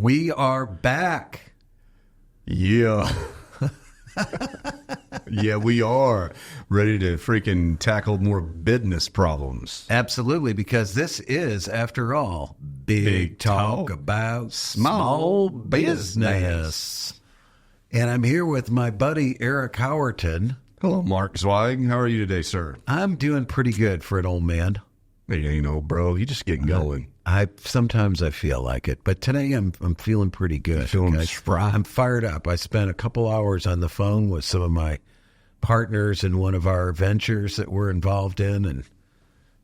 We are back. Yeah. Yeah, we are ready to freaking tackle more business problems. Absolutely, because this is, after all, Big Talk about small business. And I'm here with my buddy, Eric Howerton. Hello, Mark Zweig. How are you today, sir? I'm doing pretty good for an old man. You know, bro, you just get going. Sometimes I feel like it, but today I'm feeling pretty good. Feeling spry. I'm fired up. I spent a couple hours on the phone with some of my partners in one of our ventures that we're involved in,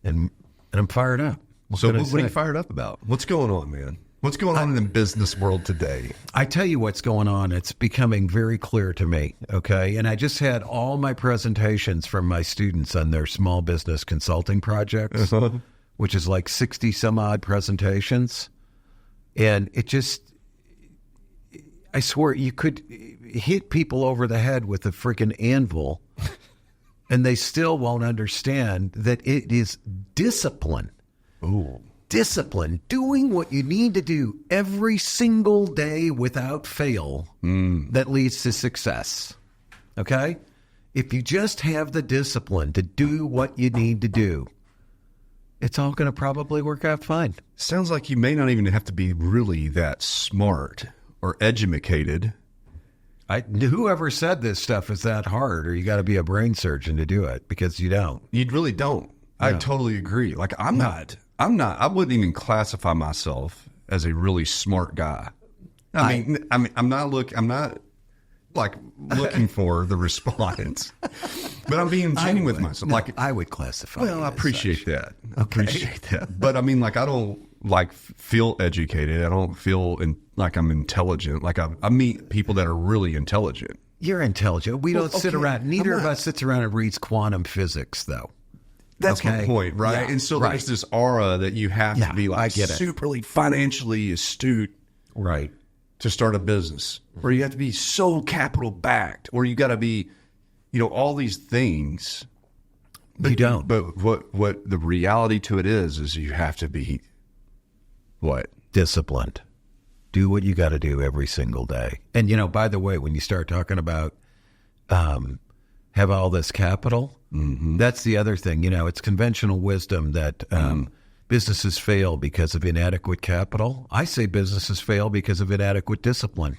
and I'm fired up. What are you fired up about? What's going on, man? What's going on in the business world today? I tell you what's going on. It's becoming very clear to me, okay? And I just had all my presentations from my students on their small business consulting projects, which is like 60 some odd presentations. And it just, I swear, you could hit people over the head with a freaking anvil and they still won't understand that it is discipline. Ooh. Discipline, doing what you need to do every single day without fail that leads to success. Okay? If you just have the discipline to do what you need to do, it's all going to probably work out fine. Sounds like you may not even have to be really that smart or educated. Whoever said this stuff is that hard, or you got to be a brain surgeon to do it, because you don't. You really don't. No. I totally agree. Like, I wouldn't even classify myself as a really smart guy. I mean, I'm not looking for the response, but I'm being genuine with myself. No, I would classify. Well, I appreciate that. Okay. I appreciate that. But I mean, like, I don't feel educated. I don't feel like I'm intelligent. Like I meet people that are really intelligent. You're intelligent. We don't sit around. Neither of us sits around and reads quantum physics, though. That's my point, right? Yeah, and so there's this aura that you have to be like superly financially astute, right, to start a business, or you have to be so capital backed, or you got to be, all these things. But you don't. But what the reality to it is you have to be what? Disciplined. Do what you got to do every single day. And by the way, when you start talking about have all this capital. Mm-hmm. That's the other thing. It's conventional wisdom that businesses fail because of inadequate capital. I say businesses fail because of inadequate discipline.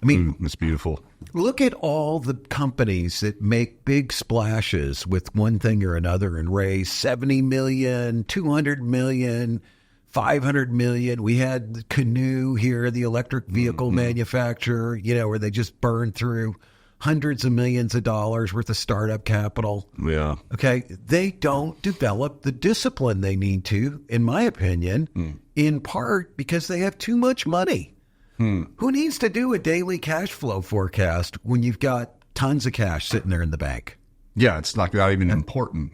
I mean, that's beautiful. Look at all the companies that make big splashes with one thing or another and raise 70 million, 200 million, 500 million. We had Canoe here, the electric vehicle manufacturer, where they just burned through hundreds of millions of dollars worth of startup capital. Yeah. Okay. They don't develop the discipline they need to, in my opinion, in part because they have too much money. Who needs to do a daily cash flow forecast when you've got tons of cash sitting there in the bank? Yeah. It's not even important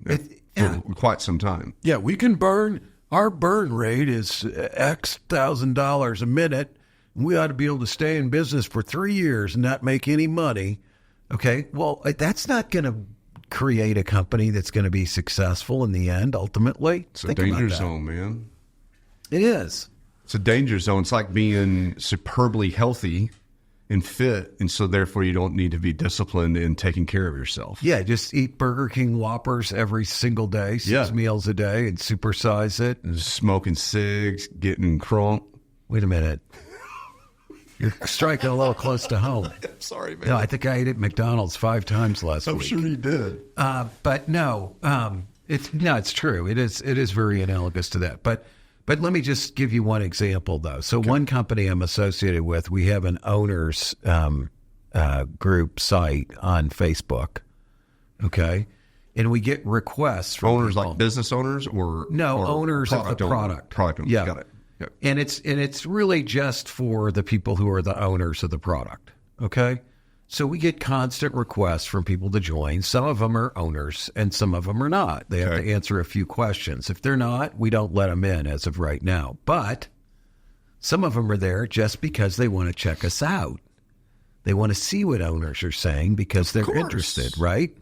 for quite some time. Yeah. We can our burn rate is X $1,000 a minute. We ought to be able to stay in business for 3 years and not make any money. Okay, well, that's not going to create a company that's going to be successful in the end, ultimately. It's a danger zone, man. It is. It's a danger zone. It's like being superbly healthy and fit, and so therefore you don't need to be disciplined in taking care of yourself. Yeah, just eat Burger King Whoppers every single day, 6 meals a day, and supersize it. And smoking cigs, getting crunk. Wait a minute. You're striking a little close to home. I'm sorry, man. No, I think I ate at McDonald's 5 times last week. I'm sure you did. But no, it's true. It is very analogous to that. But let me just give you one example, though. So one company I'm associated with, we have an owners group site on Facebook, okay? And we get requests from owners, people. like business owners, or owners of the product. Product owners. Yeah. Got it. Yep. And it's really just for the people who are the owners of the product, okay? So we get constant requests from people to join. Some of them are owners and some of them are not. They have to answer a few questions. If they're not, we don't let them in as of right now. But some of them are there just because they want to check us out. They want to see what owners are saying because they're interested, right?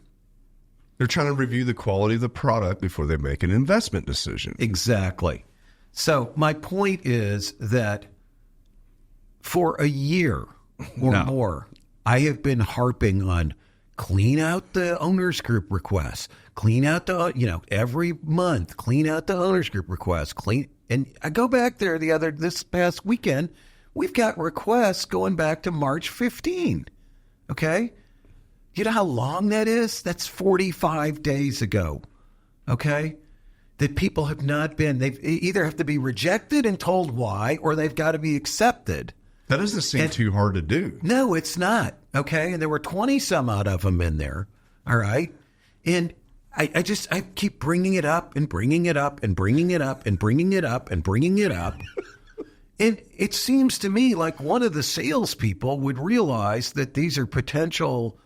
They're trying to review the quality of the product before they make an investment decision. Exactly. So my point is that For a year or more, I have been harping on clean out the owners group requests, clean out the, every month, clean out the owners group requests, and I go back there this past weekend, we've got requests going back to March 15. Okay. You know how long that is? That's 45 days ago. Okay. That people have not been, they either have to be rejected and told why, or they've got to be accepted. That doesn't seem too hard to do. No, it's not. Okay. And there were 20 some odd of them in there. All right. And I keep bringing it up and bringing it up and bringing it up and bringing it up and bringing it up. And it seems to me like one of the salespeople would realize that these are potential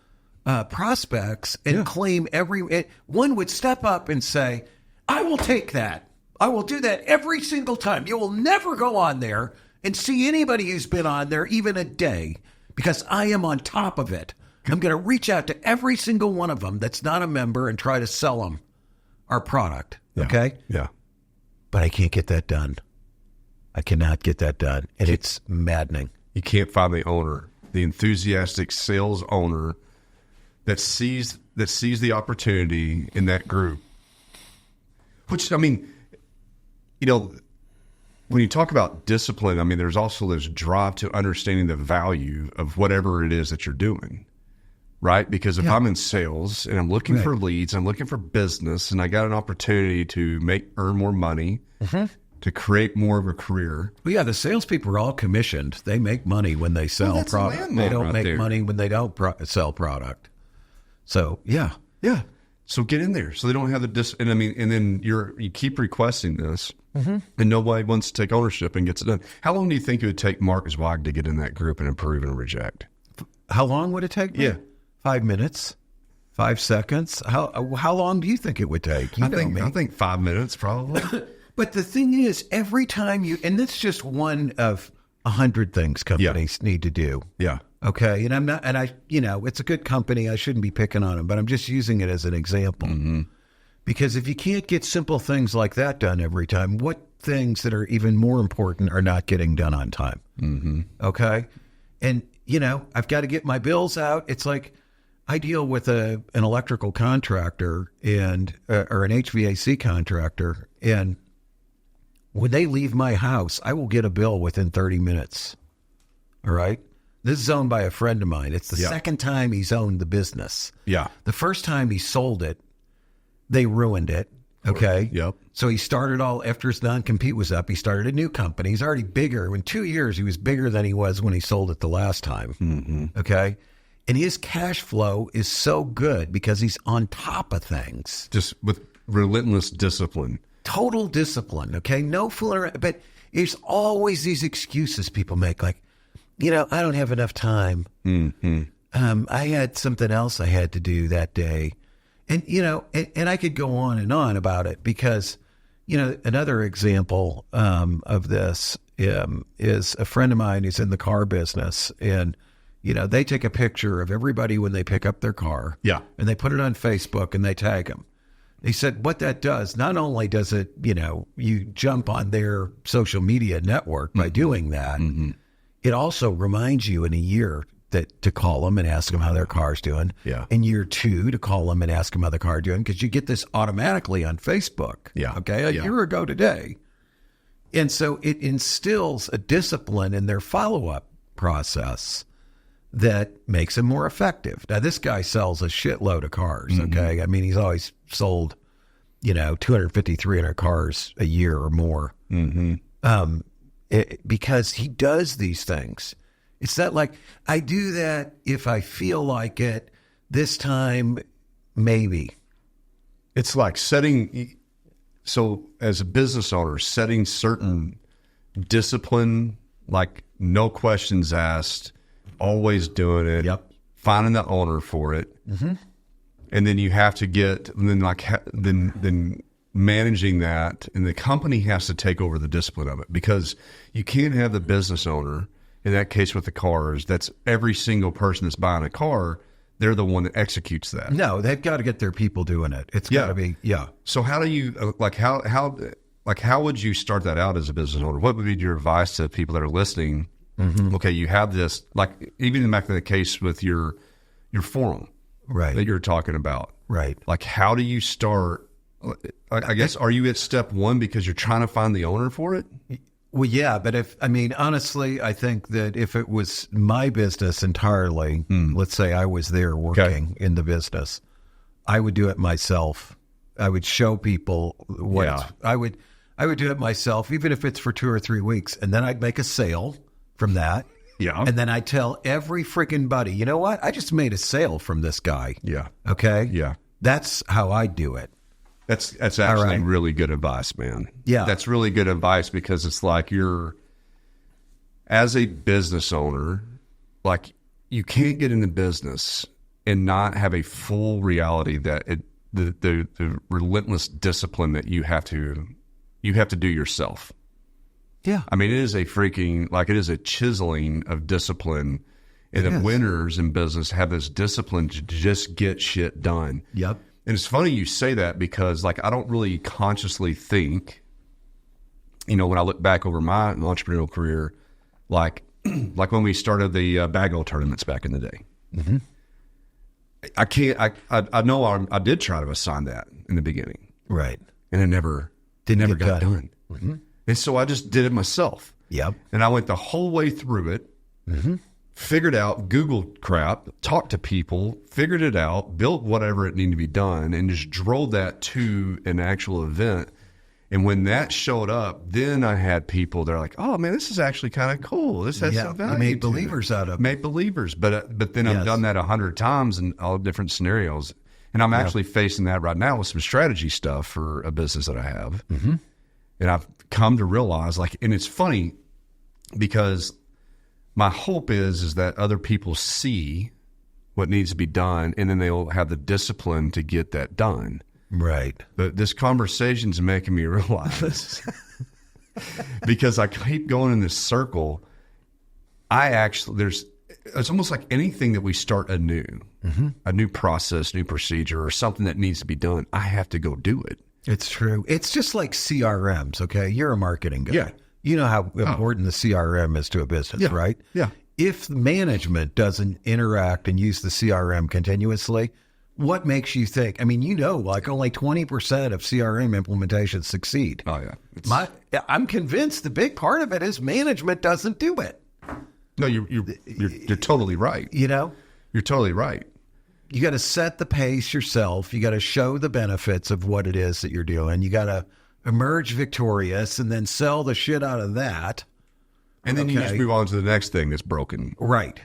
prospects and claim one would step up and say, I will take that. I will do that every single time. You will never go on there and see anybody who's been on there even a day because I am on top of it. I'm going to reach out to every single one of them that's not a member and try to sell them our product. Yeah. Okay? Yeah. But I can't get that done. I cannot get that done. And it's maddening. You can't find the owner, the enthusiastic sales owner that sees the opportunity in that group. Which, I mean, when you talk about discipline, I mean, there's also this drive to understanding the value of whatever it is that you're doing, right? Because if I'm in sales and I'm looking for leads, I'm looking for business, and I got an opportunity to earn more money, to create more of a career. Well, yeah, the salespeople are all commissioned. They make money when they sell product. They don't make money when they don't sell product. So, yeah. So get in there. So they don't have and then you keep requesting this, and nobody wants to take ownership and gets it done. How long do you think it would take Mark Zweig to get in that group and approve and reject? How long would it take me? Yeah. 5 minutes, 5 seconds. How long do you think it would take? I think 5 minutes probably. But the thing is, every time and that's just one of 100 things companies need to do. Yeah. Okay. And it's a good company. I shouldn't be picking on them, but I'm just using it as an example. Mm-hmm. Because if you can't get simple things like that done every time, what things that are even more important are not getting done on time? Mm-hmm. Okay. And, I've got to get my bills out. It's like I deal with an electrical contractor or an HVAC contractor, and when they leave my house, I will get a bill within 30 minutes. All right. This is owned by a friend of mine. It's the second time he's owned the business. Yeah. The first time he sold it, they ruined it. Okay. Yep. So he started after his non-compete was up, he started a new company. He's already bigger. In 2 years, he was bigger than he was when he sold it the last time. Mm-hmm. Okay. And his cash flow is so good because he's on top of things. Just with relentless discipline. Total discipline. Okay. No fooling around. But there's always these excuses people make, like, I don't have enough time. Mm-hmm. I had something else I had to do that day. And, and I could go on and on about it because, another example of this is a friend of mine who's in the car business. And, they take a picture of everybody when they pick up their car. Yeah. And they put it on Facebook and they tag them. He said what that does, not only does it, you jump on their social media network by doing that, it also reminds you in a year to call them and ask them how their car's doing. Yeah. In year 2 to call them and ask them how their car's doing, because you get this automatically on Facebook. Yeah. Okay. A year ago today. And so it instills a discipline in their follow-up process that makes them more effective. Now, this guy sells a shitload of cars. Okay. I mean, he's always sold, 250, 300 cars a year or more. Mm-hmm. Because he does these things. It's not like I do that if I feel like it this time, maybe. It's like so as a business owner, setting certain discipline, like no questions asked, always doing it, finding the owner for it. Mm-hmm. And then you have to then managing that, and the company has to take over the discipline of it, because you can't have the business owner, in that case with the cars, that's every single person that's buying a car, they're the one that executes that. No, they've got to get their people doing it. It's got to be, So how do you, how would you start that out as a business owner? What would be your advice to people that are listening Okay, you have this, like even back in the case with your forum that you're talking about. Right. Like, how do you start? I guess, are you at step one because you're trying to find the owner for it? Well, yeah, but honestly, I think that if it was my business entirely, let's say I was there working in the business, I would do it myself. I would show people what I would do it myself, even if it's for 2 or 3 weeks, and then I'd make a sale from that. Yeah. And then I tell every freaking buddy, you know what? I just made a sale from this guy. Yeah. Okay? Yeah. That's how I do it. That's actually really good advice, man. Yeah. That's really good advice, because it's like as a business owner, like, you can't get into business and not have a full reality that the relentless discipline that you have to do yourself. Yeah. I mean, it is a chiseling of discipline. And the winners in business have this discipline to just get shit done. Yep. And it's funny you say that, because like, I don't really consciously think, when I look back over my entrepreneurial career, like when we started the bagel tournaments back in the day, I know I did try to assign that in the beginning. Right. And it never got done. Mm-hmm. And so I just did it myself. Yep. And I went the whole way through it. Figured out, Googled crap, talked to people, figured it out, built whatever it needed to be done, and just drove that to an actual event. And when that showed up, then I had people, they're like, oh man, this is actually kind of cool. This has some value. Made believers out of it. Made believers. But then I've done that 100 times in all different scenarios. And I'm actually facing that right now with some strategy stuff for a business that I have. And I've come to realize, and it's funny, because my hope is that other people see what needs to be done, and then they'll have the discipline to get that done. Right. But this conversation's making me realize, because I keep going in this circle, it's almost like anything that we start anew, a new process, new procedure, or something that needs to be done, I have to go do it. It's true. It's just like CRMs, okay? You're a marketing guy. Yeah. You know how important the CRM is to a business, right? Yeah. If management doesn't interact and use the CRM continuously, what makes you think? I mean, only 20% of CRM implementations succeed. Oh, yeah. I'm convinced the big part of it is management doesn't do it. No, you're totally right. You're totally right. You got to set the pace yourself. You got to show the benefits of what it is that you're doing. You got to emerge victorious and then sell the shit out of that. And then you just move on to the next thing that's broken. Right.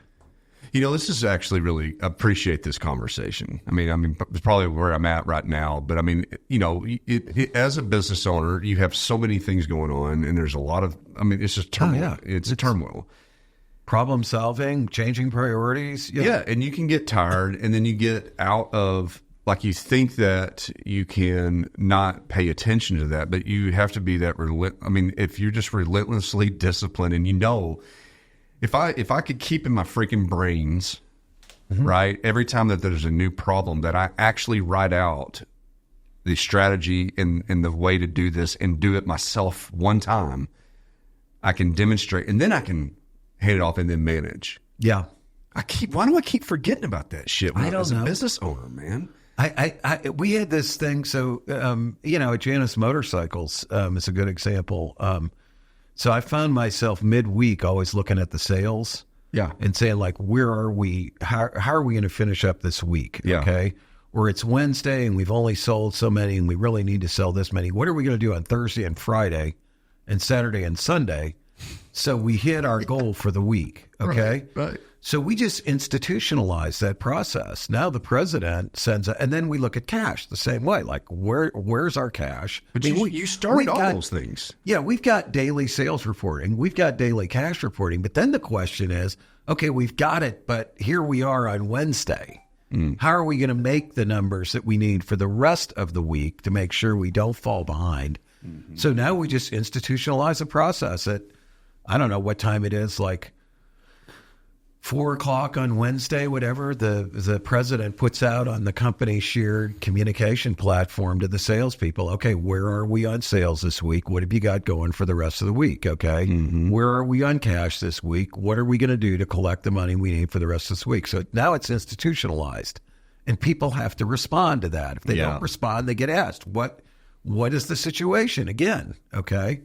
This is actually really, appreciate this conversation. I mean, it's probably where I'm at right now. But I mean, as a business owner, you have so many things going on, and there's a lot of, it's just turmoil. It's turmoil. Problem solving, changing priorities. Yeah. And you can get tired, and then you get out of, you think that you can not pay attention to that, but you have to be that if you're just relentlessly disciplined, and if I could keep in my freaking brains, right, every time that there's a new problem, that I actually write out the strategy and the way to do this and do it myself one time, I can demonstrate, and then I can hand it off and then manage. Yeah. Why do I keep forgetting about that shit when I was a business owner, man? We had this thing. So, at Janus Motorcycles, it's a good example. So I found myself midweek always looking at the sales, and saying where are we? How are we going to finish up this week? Yeah. Okay, or it's Wednesday and we've only sold so many, and we really need to sell this many. What are we going to do on Thursday and Friday, and Saturday and Sunday, so we hit our goal for the week? Okay, right. So we just institutionalized that process. Now the president sends and then we look at cash the same way. Where's our cash? But you started all those things. Yeah, we've got daily sales reporting. We've got daily cash reporting. But then the question is, okay, we've got it, but here we are on Wednesday. How are we going to make the numbers that we need for the rest of the week to make sure we don't fall behind? So now we just institutionalize a process at, I don't know what time it is, 4 4:00 on Wednesday, whatever, the president puts out on the company shared communication platform to the salespeople. Okay, where are we on sales this week? What have you got going for the rest of the week? Okay, where are we on cash this week? What are we going to do to collect the money we need for the rest of this week? So now it's institutionalized, and people have to respond to that. If they don't respond, they get asked, what is the situation again? Okay.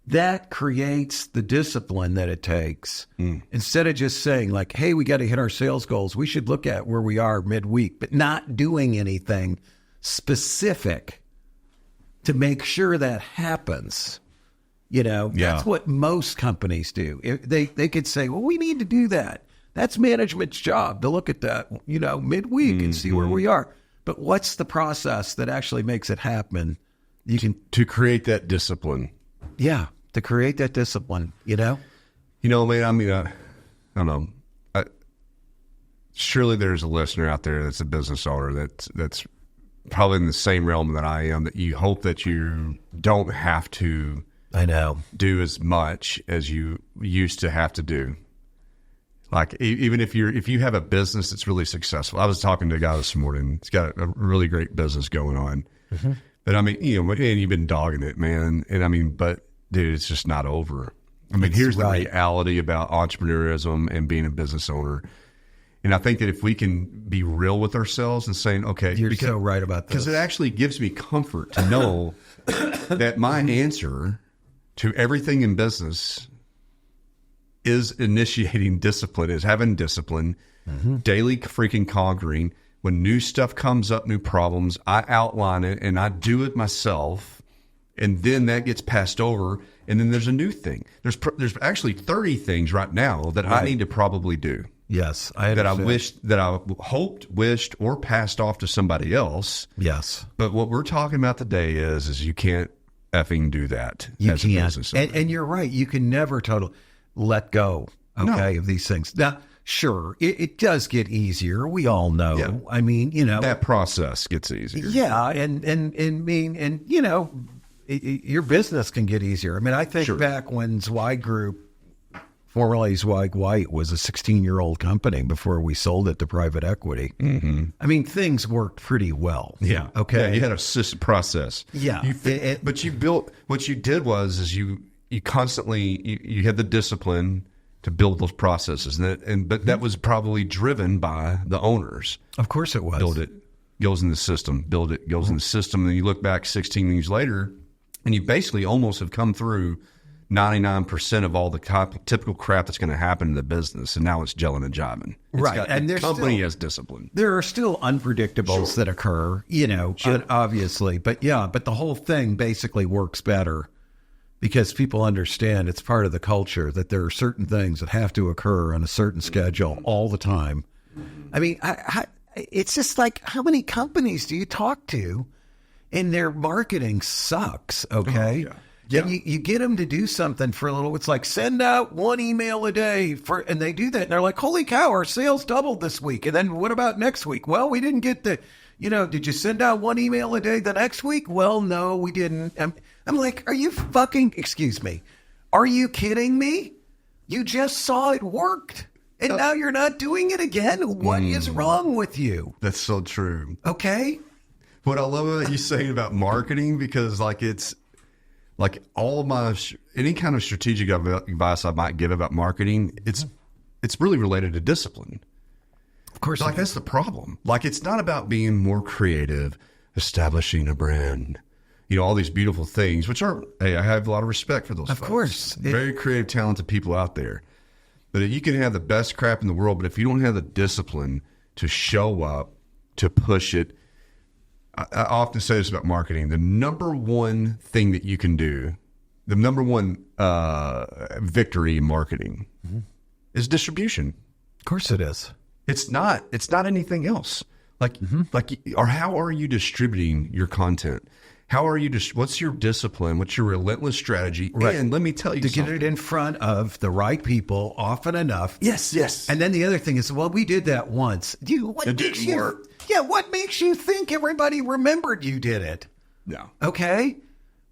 That creates the discipline that it takes. Instead of just saying like, hey, we got to hit our sales goals, we should look at where we are midweek, but not doing anything specific to make sure that happens. That's what most companies do. They could say, well, we need to do that. That's management's job to look at that, midweek and see where we are. But what's the process that actually makes it happen? To create that discipline. Yeah, to create that discipline, man, I don't know. Surely there's a listener out there that's a business owner that's probably in the same realm that I am, that you hope that you don't have to do as much as you used to have to do. Like, even if you have a business that's really successful. I was talking to a guy this morning. He's got a really great business going on. But and you've been dogging it, man. And but dude, it's just not over. Here's the reality about entrepreneurism and being a business owner. And I think that if we can be real with ourselves and saying, okay, you're so right about this. Because it actually gives me comfort to know that my answer to everything in business is initiating discipline, is having discipline, daily freaking conquering. When new stuff comes up, new problems, I outline it and I do it myself, and then that gets passed over, and then there's a new thing. There's actually 30 things right now that I need to probably do. Yes, that I hoped, wished, or passed off to somebody else. Yes, but what we're talking about today is you can't effing do that. You can't, and you're right. You can never totally let go. Of these things now. Sure, it does get easier. We all know. Yeah. That process gets easier. Yeah, and your business can get easier. I think back when Zweig Group, formerly Zweig White, was a 16-year-old company before we sold it to private equity. Things worked pretty well. Yeah. Okay. Yeah, you had a system process. Yeah. But you built. What you did was you constantly you had the discipline to build those processes, but that was probably driven by the owners. Of course it was. Build it, goes in the system. Build it, goes in the system. And then you look back 16 years later, and you basically almost have come through 99% of all the typical crap that's going to happen in the business, and now it's gelling and jiving. And the company has discipline. There are still unpredictables that occur, obviously. But the whole thing basically works better. Because people understand it's part of the culture that there are certain things that have to occur on a certain schedule all the time. It's just like, how many companies do you talk to and their marketing sucks, okay? Yeah. And you get them to do something for a little, it's like send out one email a day and they do that. And they're like, holy cow, our sales doubled this week. And then what about next week? Well, we didn't get did you send out one email a day the next week? Well, no, we didn't. I'm like, are you excuse me, are you kidding me? You just saw it worked, and now you're not doing it again? What is wrong with you? That's so true. Okay. What I love about you saying about marketing, because it's like all my any kind of strategic advice I might give about marketing, it's really related to discipline. Of course. That's the problem. It's not about being more creative, establishing a brand, all these beautiful things, which are, hey, I have a lot of respect for those folks. Of course. Very creative, talented people out there. But you can have the best crap in the world, but if you don't have the discipline to show up, to push it, I often say this about marketing. The number one thing that you can do, the number one victory in marketing is distribution. Of course it is. It's not anything else. Or how are you distributing your content? How are you what's your discipline? What's your relentless strategy? Right. And let me tell you something. Get it in front of the right people often enough. Yes. And then the other thing is, well, we did that once. What makes you think everybody remembered you did it? No. Okay.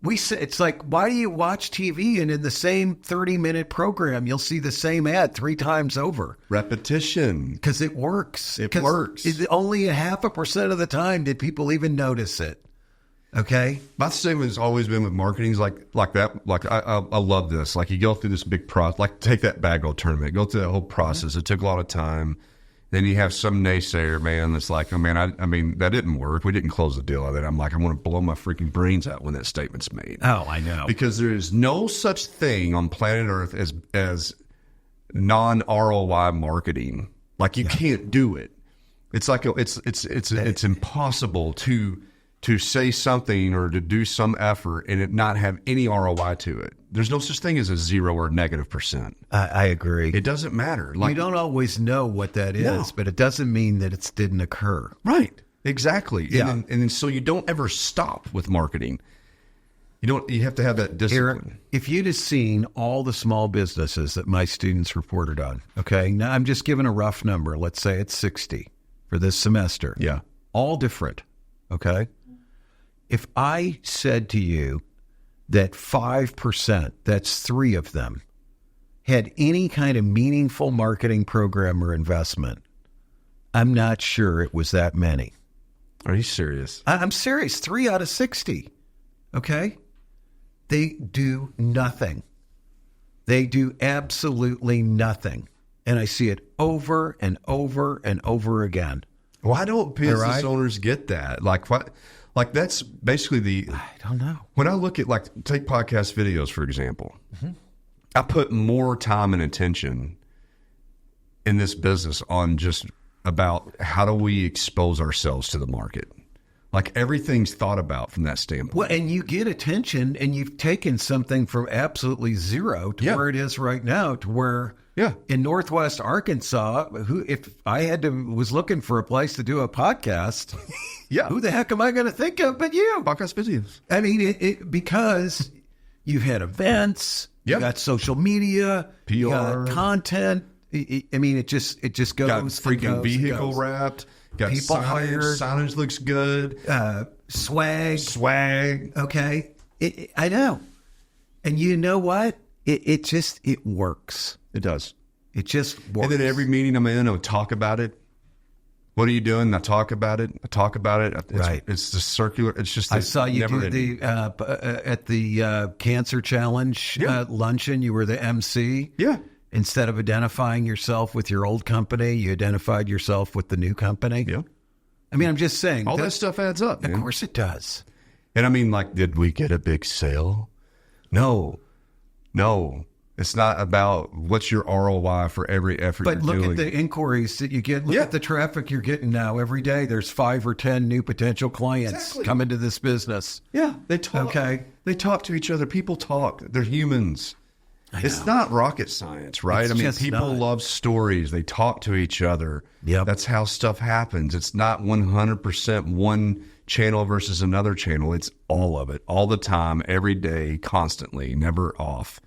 We say, it's like, why do you watch TV and in the same 30-minute program, you'll see the same ad 3 times over? Repetition. Because it works. It works. Only 0.5% of the time did people even notice it. Okay? My statement has always been with marketing is like that. Like, I love this. Like, you go through this big process, like take that bag roll tournament, go through that whole process. It took a lot of time. Then you have some naysayer, man, that's like, oh, man, I mean, that didn't work. We didn't close the deal on it. I'm like, I want to blow my freaking brains out when that statement's made. Oh, I know. Because there is no such thing on planet Earth as non-ROI marketing. Like, you can't do it. It's like, it's impossible to say something or to do some effort and it not have any ROI to it. There's no such thing as a 0 or -%. I agree. It doesn't matter. Like, we don't always know what that is, but it doesn't mean that it didn't occur. Right. Exactly. Yeah. And then so you don't ever stop with marketing. You have to have that discipline. Eric, if you'd have seen all the small businesses that my students reported on, okay, now I'm just giving a rough number. Let's say it's 60 for this semester. Yeah. All different, okay? If I said to you that 5%, that's 3 of them, had any kind of meaningful marketing program or investment, I'm not sure it was that many. Are you serious? I'm serious. 3 out of 60, okay? They do nothing. They do absolutely nothing. And I see it over and over and over again. Why don't business owners get that? Like, what? Like, that's basically I don't know. When I look at, like, take podcast videos, for example, I put more time and attention in this business on just about how do we expose ourselves to the market. Like, everything's thought about from that standpoint. Well, and you get attention, and you've taken something from absolutely 0 to where it is right now, to where in Northwest Arkansas, if I was looking for a place to do a podcast, who the heck am I going to think of but you? Podcast videos. I mean, because you've had events, you got social media, PR, you got content. I mean, it just goes. Got freaking vehicle wrapped. Got people signage, hired. Signage looks good. Swag. Okay. I know. And you know what? It works. It does. It just works. And then every meeting I'm in, I'll talk about it. What are you doing? I talk about it. Right. It's just circular. It's just. I saw you do at the Cancer Challenge luncheon. You were the MC. Yeah. Instead of identifying yourself with your old company, you identified yourself with the new company. Yeah. I mean, I'm just saying. All that stuff adds up, man. Of course it does. And I mean, like, did we get a big sale? No. It's not about what's your ROI for every effort you're doing. But look at the inquiries that you get. Look at the traffic you're getting now. Every day there's 5 or 10 new potential clients coming to this business. Yeah, they talk. Okay. They talk to each other. People talk. They're humans. It's not rocket science, right? People love stories. They talk to each other. Yep. That's how stuff happens. It's not 100% one channel versus another channel. It's all of it, all the time, every day, constantly, never off.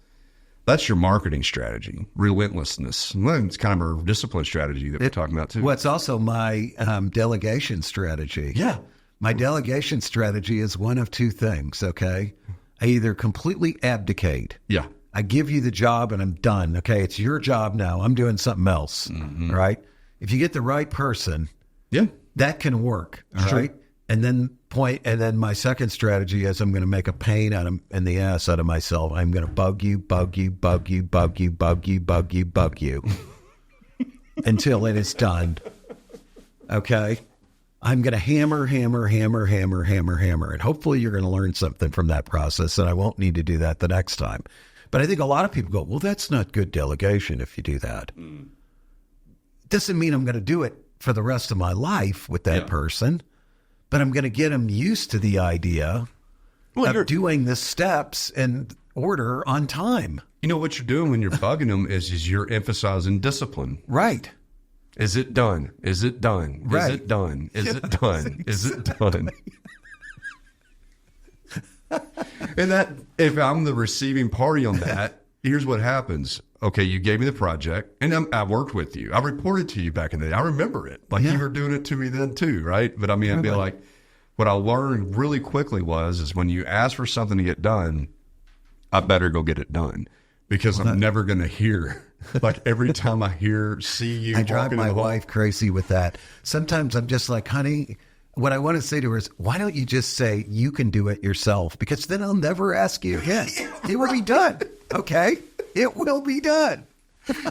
That's your marketing strategy, relentlessness. Well, it's kind of a discipline strategy that we're talking about, too. Well, it's also my delegation strategy. Yeah. My delegation strategy is one of 2 things, okay? I either completely abdicate. Yeah. I give you the job and I'm done. Okay, it's your job now. I'm doing something else, right? If you get the right person, that can work, all right? And then my second strategy is I'm going to make a pain in the ass out of myself. I'm going to bug you until it is done. Okay? I'm going to hammer. And hopefully you're going to learn something from that process, and I won't need to do that the next time. But I think a lot of people go, well, that's not good delegation if you do that. Doesn't mean I'm going to do it for the rest of my life with that person, but I'm going to get them used to the idea of doing the steps in order on time. You know what you're doing when you're bugging them is you're emphasizing discipline. Right. Is it done? Is it done? Right. Is it done? Is it done? Is it done? And that, if I'm the receiving party on that, here's what happens. Okay, you gave me the project, and I worked with you. I reported to you back in the day. I remember it. Like you were doing it to me then too, right? But I mean, I'd be like, what I learned really quickly is when you ask for something to get done, I better go get it done, because I'm never going to hear. Like every time I see you, I drive my wife crazy with that. Sometimes I'm just like, honey, what I want to say to her is, why don't you just say you can do it yourself? Because then I'll never ask you again. It will be done. Okay? It will be done.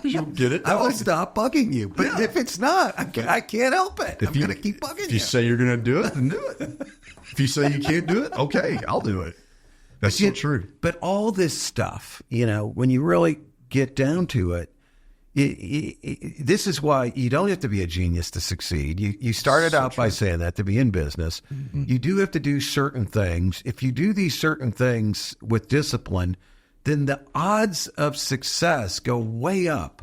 You'll get it done. I will stop bugging you. But if it's not, I can't help it. I'm going to keep bugging you. If you say you're going to do it, then do it. If you say you can't do it, okay, I'll do it. That's so true. But all this stuff, when you really get down to it, this is why you don't have to be a genius to succeed. You started out by saying that to be in business. Mm-hmm. You do have to do certain things. If you do these certain things with discipline, then the odds of success go way up,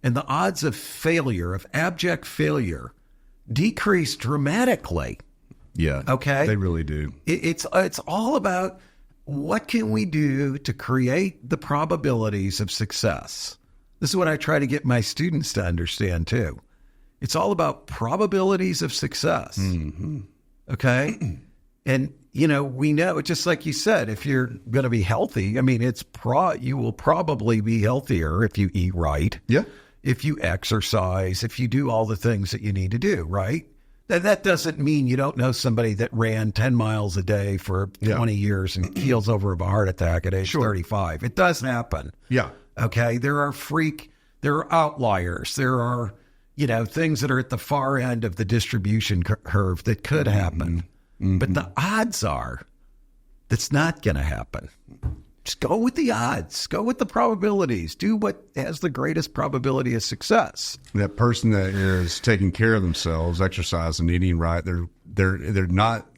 and the odds of failure, of abject failure, decrease dramatically. Yeah. Okay. They really do. It's all about what can we do to create the probabilities of success. This is what I try to get my students to understand too. It's all about probabilities of success. Mm-hmm. Okay. And, we know, just like you said, if you're going to be healthy, I mean, you will probably be healthier if you eat right. Yeah. If you exercise, if you do all the things that you need to do, right? That doesn't mean you don't know somebody that ran 10 miles a day for 20 years and keels over of a heart attack at age 35. It does happen. Yeah. Okay. There are outliers. There are, things that are at the far end of the distribution curve that could happen. Mm-hmm. But the odds are that's not going to happen. Just go with the odds. Go with the probabilities. Do what has the greatest probability of success. That person that is taking care of themselves, exercising, eating right, they're not.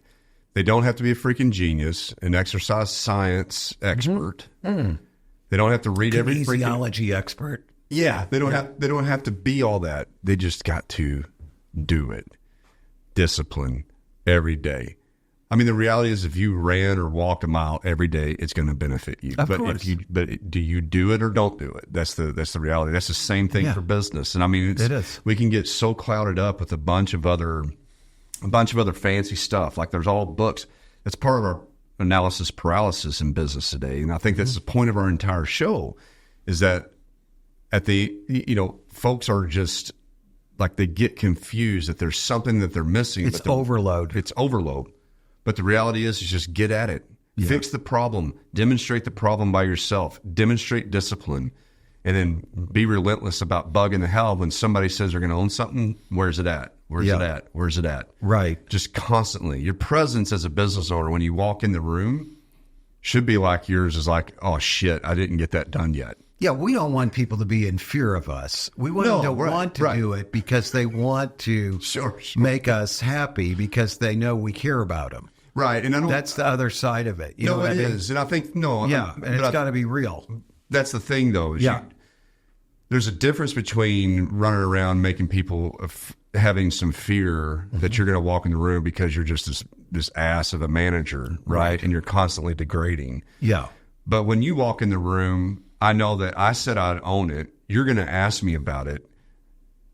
They don't have to be a freaking genius, an exercise science expert. Mm-hmm. They don't have to read every kinesiology expert. Yeah, they don't have to be all that. They just got to do it. Discipline every day. I mean, the reality is, if you ran or walked a mile every day, it's going to benefit you. Of course. But do you do it or don't do it? That's the reality. That's the same thing for business. And I mean, it is. We can get so clouded up with a bunch of other fancy stuff. Like there's all books. That's part of our analysis paralysis in business today. And I think that's the point of our entire show, is that folks are just like, they get confused that there's something that they're missing. It's overload. It's overload. But the reality is just get at it. Yeah. Fix the problem. Demonstrate the problem by yourself. Demonstrate discipline. And then be relentless about bugging the hell when somebody says they're going to own something. Where's it at? Where's it at? Where's it at? Right. Just constantly. Your presence as a business owner when you walk in the room should be like yours is like, oh, shit, I didn't get that done yet. Yeah, we don't want people to be in fear of us. We want them to want to do it because they want to make us happy because they know we care about them. Right, and that's the other side of it. You know what I mean? Is, and I think and it's got to be real. That's the thing, though. There's a difference between running around making people having some fear that you're going to walk in the room because you're just this ass of a manager, right? And you're constantly degrading. Yeah. But when you walk in the room, I know that I said I'd own it. You're going to ask me about it,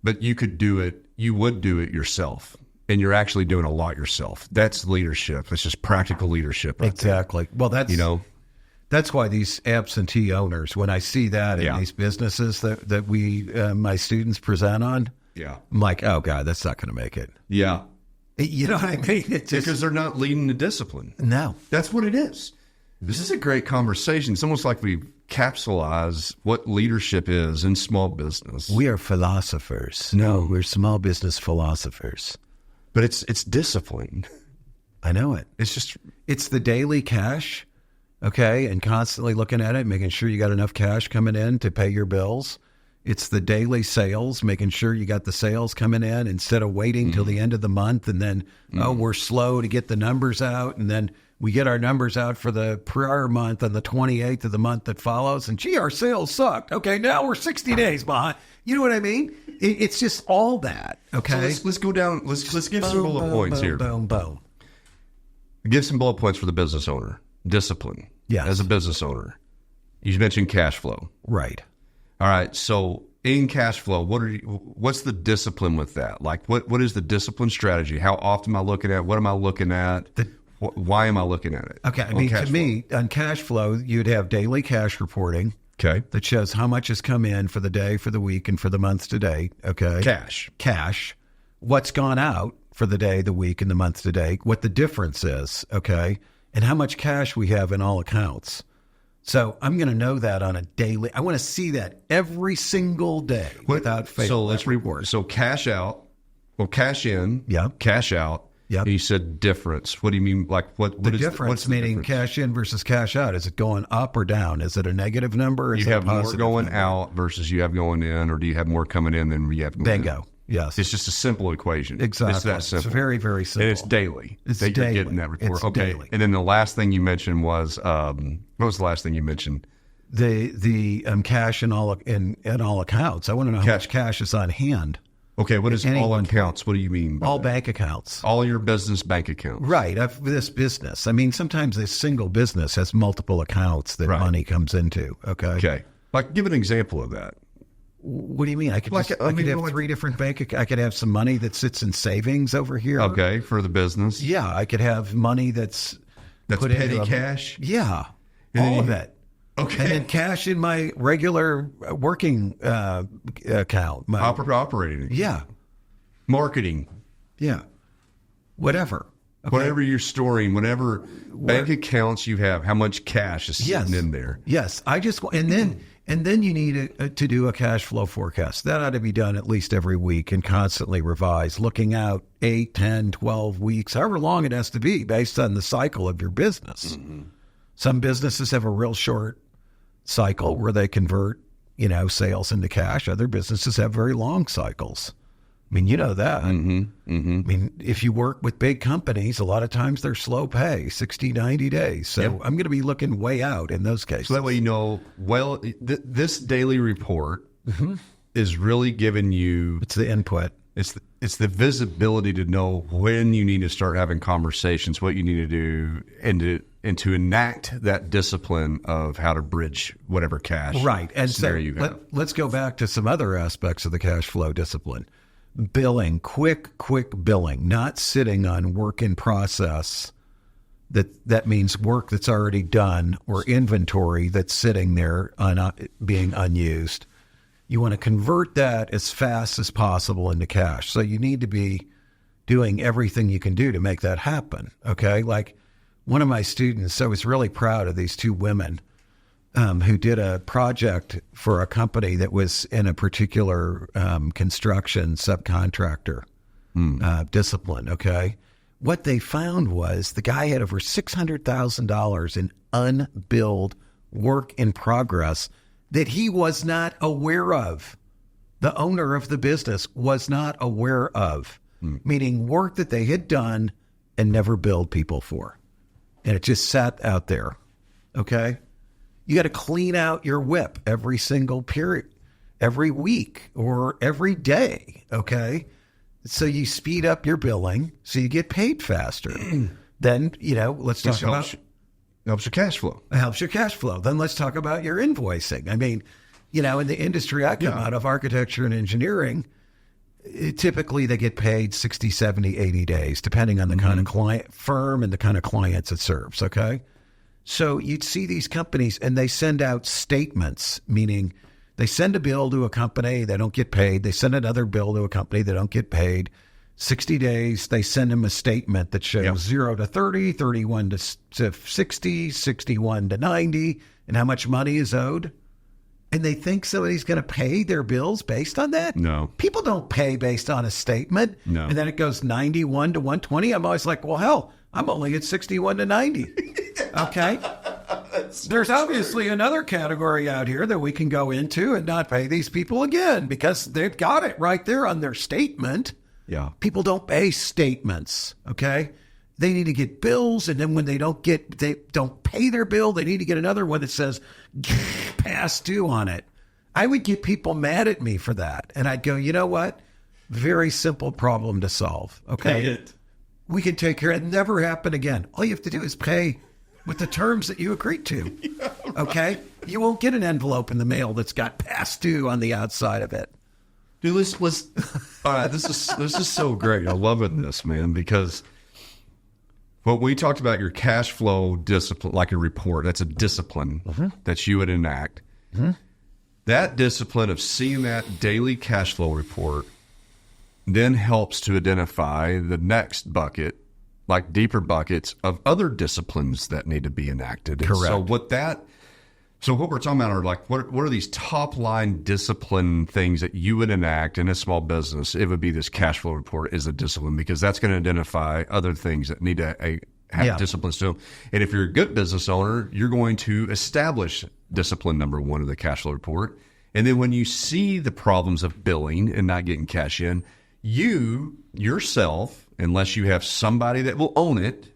but you could do it. You would do it yourself. And you're actually doing a lot yourself. That's leadership. It's just practical leadership. Exactly. Well, that's why these absentee owners, when I see that in these businesses that we, my students present on, I'm like, oh God, that's not going to make it. Yeah. You know what I mean? It's just, because they're not leading the discipline. No. That's what it is. This is a great conversation. It's almost like we capsulize what leadership is in small business. We are philosophers. No, we're small business philosophers. But it's discipline. I know it. It's the daily cash, okay, and constantly looking at it, making sure you got enough cash coming in to pay your bills. It's the daily sales, making sure you got the sales coming in instead of waiting till the end of the month and then, we're slow to get the numbers out, and then we get our numbers out for the prior month on the 28th of the month that follows, and gee, our sales sucked. Okay, now we're 60 days behind. You know what I mean? It's just all that. Okay, so let's go down. Let's give some bullet points here. Boom. Give some bullet points for the business owner. Discipline. Yeah. As a business owner, you mentioned cash flow. Right. All right. So in cash flow, what's the discipline with that? Like, what is the discipline strategy? How often am I looking at? What am I looking at? Why am I looking at it? Okay, I mean, to me, on cash flow, you'd have daily cash reporting. Okay. That shows how much has come in for the day, for the week, and for the month to date. Okay. Cash. What's gone out for the day, the week, and the month to date, what the difference is, okay, and how much cash we have in all accounts. So I'm going to know that on a daily. I want to see that every single day without fail. So let's report. So cash out, cash in, cash out. Yeah. You said difference. What do you mean? Like what? The difference, what's meaning difference? Cash in versus cash out. Is it going up or down? Is it a negative number? Or you have more going out versus you have going in, or do you have more coming in than you have going in? Bingo. Yes. It's just a simple equation. Exactly. It's that simple. It's very, very simple. And it's daily. It's daily. You're getting that report. It's okay. daily. And then the last thing you mentioned was what was the last thing you mentioned? The cash in all accounts. I want to know how much cash is on hand. Okay, what is all accounts? What do you mean by all that? Bank accounts? All your business bank accounts. Right, of this business. I mean, sometimes this single business has multiple accounts that money comes into, okay? Okay. Like, give an example of that. What do you mean? I could have three different bank accounts. I could have some money that sits in savings over here. Okay, for the business. Yeah, I could have money that's put petty cash? Yeah, all of it. Okay. And then cash in my regular working account. Operating. Yeah. Marketing. Yeah. Whatever. Okay. Whatever you're storing, whatever bank accounts you have, how much cash is sitting in there. Yes. And then you need to do a cash flow forecast. That ought to be done at least every week and constantly revised, looking out 8, 10, 12 weeks, however long it has to be based on the cycle of your business. Mm-hmm. Some businesses have a real short cycle where they convert, sales into cash. Other businesses have very long cycles. I mean, you know that. Mm-hmm. Mm-hmm. I mean, if you work with big companies, a lot of times they're slow pay, 60, 90 days. So I'm going to be looking way out in those cases. So that way this daily report is really giving you... It's the input. It's the visibility to know when you need to start having conversations, what you need to do, and to enact that discipline of how to bridge whatever cash scenario you have. Let's go back to some other aspects of the cash flow discipline. Billing, quick billing, not sitting on work in process. That means work that's already done or inventory that's sitting there being unused. You want to convert that as fast as possible into cash. So you need to be doing everything you can do to make that happen. Okay. Like one of my students, I was really proud of these two women who did a project for a company that was in a particular construction subcontractor discipline. Okay. What they found was the guy had over $600,000 in unbilled work in progress that he was not aware of. The owner of the business was not aware of, meaning work that they had done and never billed people for. And it just sat out there. Okay. You got to clean out your whip every single period, every week or every day. Okay. So you speed up your billing so you get paid faster. Then, let's talk about... Helps your cash flow. It helps your cash flow. Then let's talk about your invoicing. I mean, in the industry I come out of, architecture and engineering, typically they get paid 60, 70, 80 days, depending on the kind of client firm and the kind of clients it serves, okay? So you'd see these companies and they send out statements, meaning they send a bill to a company, they don't get paid. They send another bill to a company, they don't get paid. 60 days, they send them a statement that shows 0 to 30, 31 to 60, 61 to 90, and how much money is owed. And they think somebody's going to pay their bills based on that? No. People don't pay based on a statement. No. And then it goes 91 to 120. I'm always like, well, hell, I'm only at 61 to 90. Okay? There's obviously another category out here that we can go into and not pay these people again because they've got it right there on their statement. Yeah. People don't pay statements, okay? They need to get bills, and then when they don't pay their bill, they need to get another one that says past due on it. I would get people mad at me for that. And I'd go, you know what? Very simple problem to solve, okay? Pay it. We can take care of it. Never happen again. All you have to do is pay with the terms that you agreed to, okay? You won't get an envelope in the mail that's got past due on the outside of it. Dude, let's all right, this is so great. I love this, man, because when we talked about your cash flow discipline, like a report, that's a discipline that you would enact. That discipline of seeing that daily cash flow report then helps to identify the next bucket, like deeper buckets of other disciplines that need to be enacted. Correct. So what we're talking about are like, what are these top line discipline things that you would enact in a small business? It would be this cash flow report is a discipline, because that's going to identify other things that need to have disciplines to them. And if you're a good business owner, you're going to establish discipline number one of the cash flow report. And then when you see the problems of billing and not getting cash in, you yourself, unless you have somebody that will own it,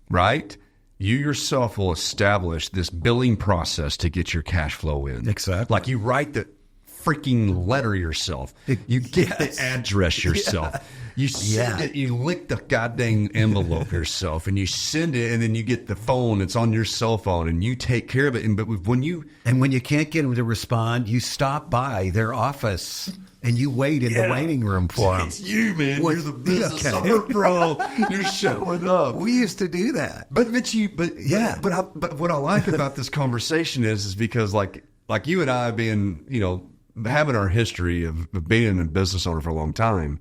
right? You yourself will establish this billing process to get your cash flow in. Exactly. Like you write the freaking letter yourself. You get the address yourself. You send it. You lick the goddamn envelope yourself, and you send it, and then you get the phone. It's on your cell phone, and you take care of it. But when you can't get them to respond, you stop by their office. And you wait in the waiting room for them. It's you, man. You're the business owner, bro. You're showing up. We used to do that. But what I like about this conversation is because like you and I being, having our history of being a business owner for a long time,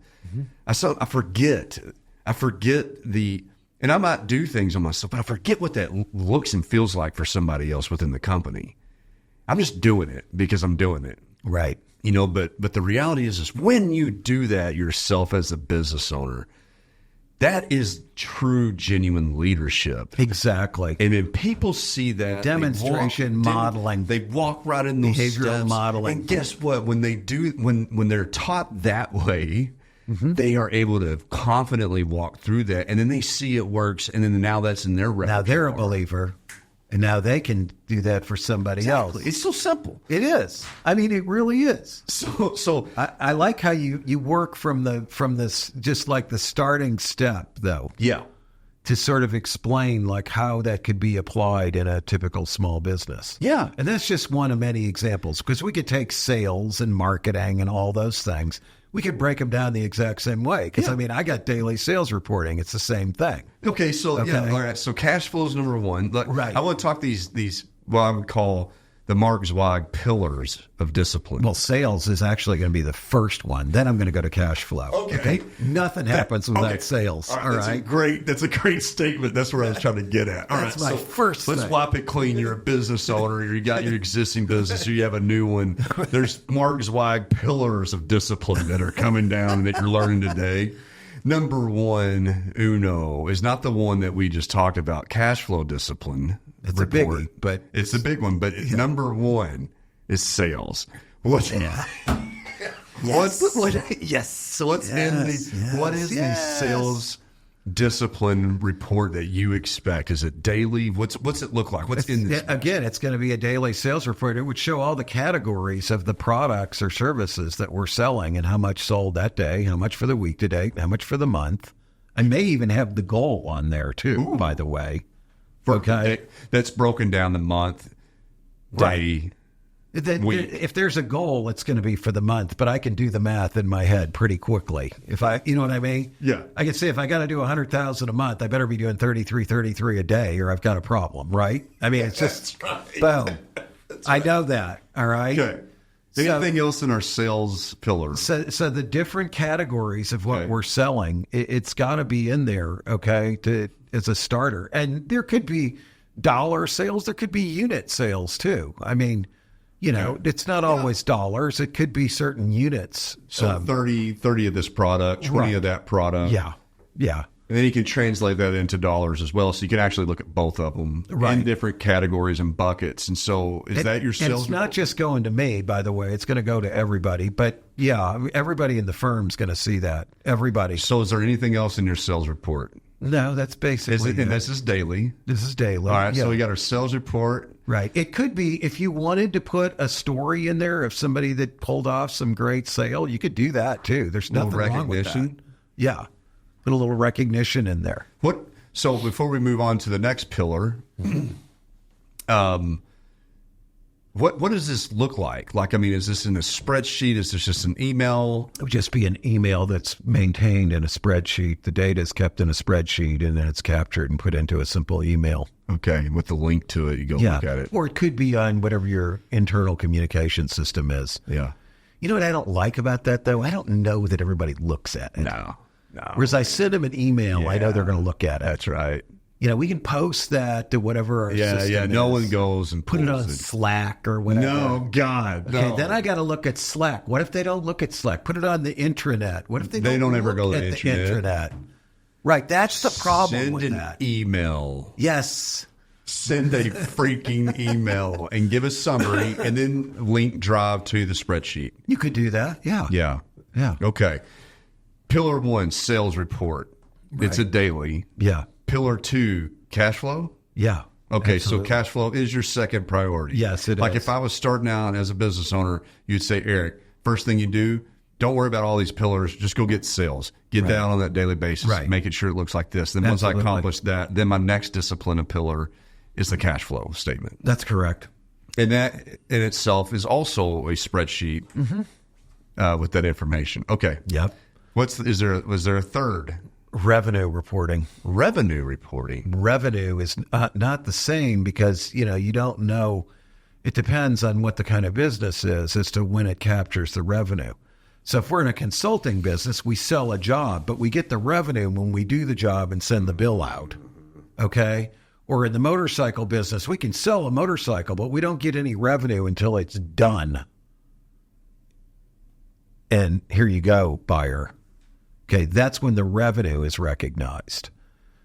I forget and I might do things on myself, but I forget what that looks and feels like for somebody else within the company. I'm just doing it because I'm doing it. Right. But the reality is when you do that yourself as a business owner, that is true, genuine leadership. Exactly. And then people see that demonstration modeling. They walk right in those behavioral steps. modeling. And guess what? When they do, when they're taught that way, they are able to confidently walk through that, and then they see it works, and then now that's in their repertoire. Now they're a believer. And now they can do that for somebody else. It's so simple. It is. I mean, it really is. So I like how you work from this, just like the starting step, though. Yeah. To sort of explain like how that could be applied in a typical small business. Yeah. And that's just one of many examples, because we could take sales and marketing and all those things. We could break them down the exact same way. Because, I got daily sales reporting. It's the same thing. Okay, so, all right. So cash flow is number one. Right. I want to talk these what I would call the Mark Zweig pillars of discipline. Well, sales is actually going to be the first one. Then I'm going to go to cash flow. Okay. Nothing happens without sales. All right. That's a great statement. That's what I was trying to get at. All that's right. my first Let's thing. wipe it clean. You're a business owner. You got your existing business. You have a new one. There's Mark Zweig pillars of discipline that are coming down that you're learning today. Number one, is not the one that we just talked about. Cash flow discipline. It's a biggie, but it's a big one. But number one is sales. What's in the sales discipline report that you expect? Is it daily? What's it look like? What's in this? Again, it's going to be a daily sales report. It would show all the categories of the products or services that we're selling and how much sold that day, how much for the week to date, how much for the month. I may even have the goal on there too, by the way. Okay. That's broken down the month, day, week. If there's a goal, it's going to be for the month, but I can do the math in my head pretty quickly. You know what I mean? Yeah. I can say if I got to do 100,000 a month, I better be doing 33 a day, or I've got a problem, right? I mean, it's just, boom. I know that. All right. Okay. Anything else in our sales pillars? So the different categories of what we're selling, it's got to be in there, as a starter. And there could be dollar sales. There could be unit sales too. I mean, it's not always dollars. It could be certain units. So 30 of this product, 20 of that product. Yeah. Yeah. And then you can translate that into dollars as well. So you can actually look at both of them in different categories and buckets. And so is that your sales? It's not just going to me, by the way. It's going to go to everybody. But everybody in the firm's going to see that. Everybody. So is there anything else in your sales report? No, that's basically and this is daily. This is daily. All right, so we got our sales report. Right. It could be, if you wanted to put a story in there of somebody that pulled off some great sale, you could do that too. There's nothing wrong with that. Yeah. Put a little recognition in there. So before we move on to the next pillar, What does this look like? Like, I mean, is this in a spreadsheet? Is this just an email? It would just be an email that's maintained in a spreadsheet. The data is kept in a spreadsheet, and then it's captured and put into a simple email. Okay, with the link to it, you go look at it. Or it could be on whatever your internal communication system is. Yeah. You know what I don't like about that, though? I don't know that everybody looks at it. No. Whereas I send them an email, I know they're going to look at it. That's right. You know, we can post that to whatever our system is. No one goes and put it on Slack or whatever. No, God. Okay, no. then I got to look at Slack. What if they don't look at Slack? Put it on the intranet. What if they don't ever go to the the intranet? Right, that's the problem Send with an that. email. Yes. Send a freaking email and give a summary and then link drive to the spreadsheet. You could do that. Yeah. Yeah. Okay. Pillar 1, sales report. Right. It's a daily. Yeah. Pillar 2, cash flow? Yeah. Okay, absolutely. so cash flow is your second priority. Yes, it is. Like if I was starting out as a business owner, you'd say, Eric, first thing you do, don't worry about all these pillars. Just go get sales. Get down on that daily basis. Right. Making sure it looks like this. Then once I accomplish that, then my next discipline of pillar is the cash flow statement. That's correct. And that in itself is also a spreadsheet with that information. Okay. Yep. Was there a third? Revenue reporting. Revenue reporting. Revenue is not the same because, you don't know. It depends on what the kind of business is as to when it captures the revenue. So if we're in a consulting business, we sell a job, but we get the revenue when we do the job and send the bill out. Okay? Or in the motorcycle business, we can sell a motorcycle, but we don't get any revenue until it's done. And here you go, buyer. Okay, that's when the revenue is recognized.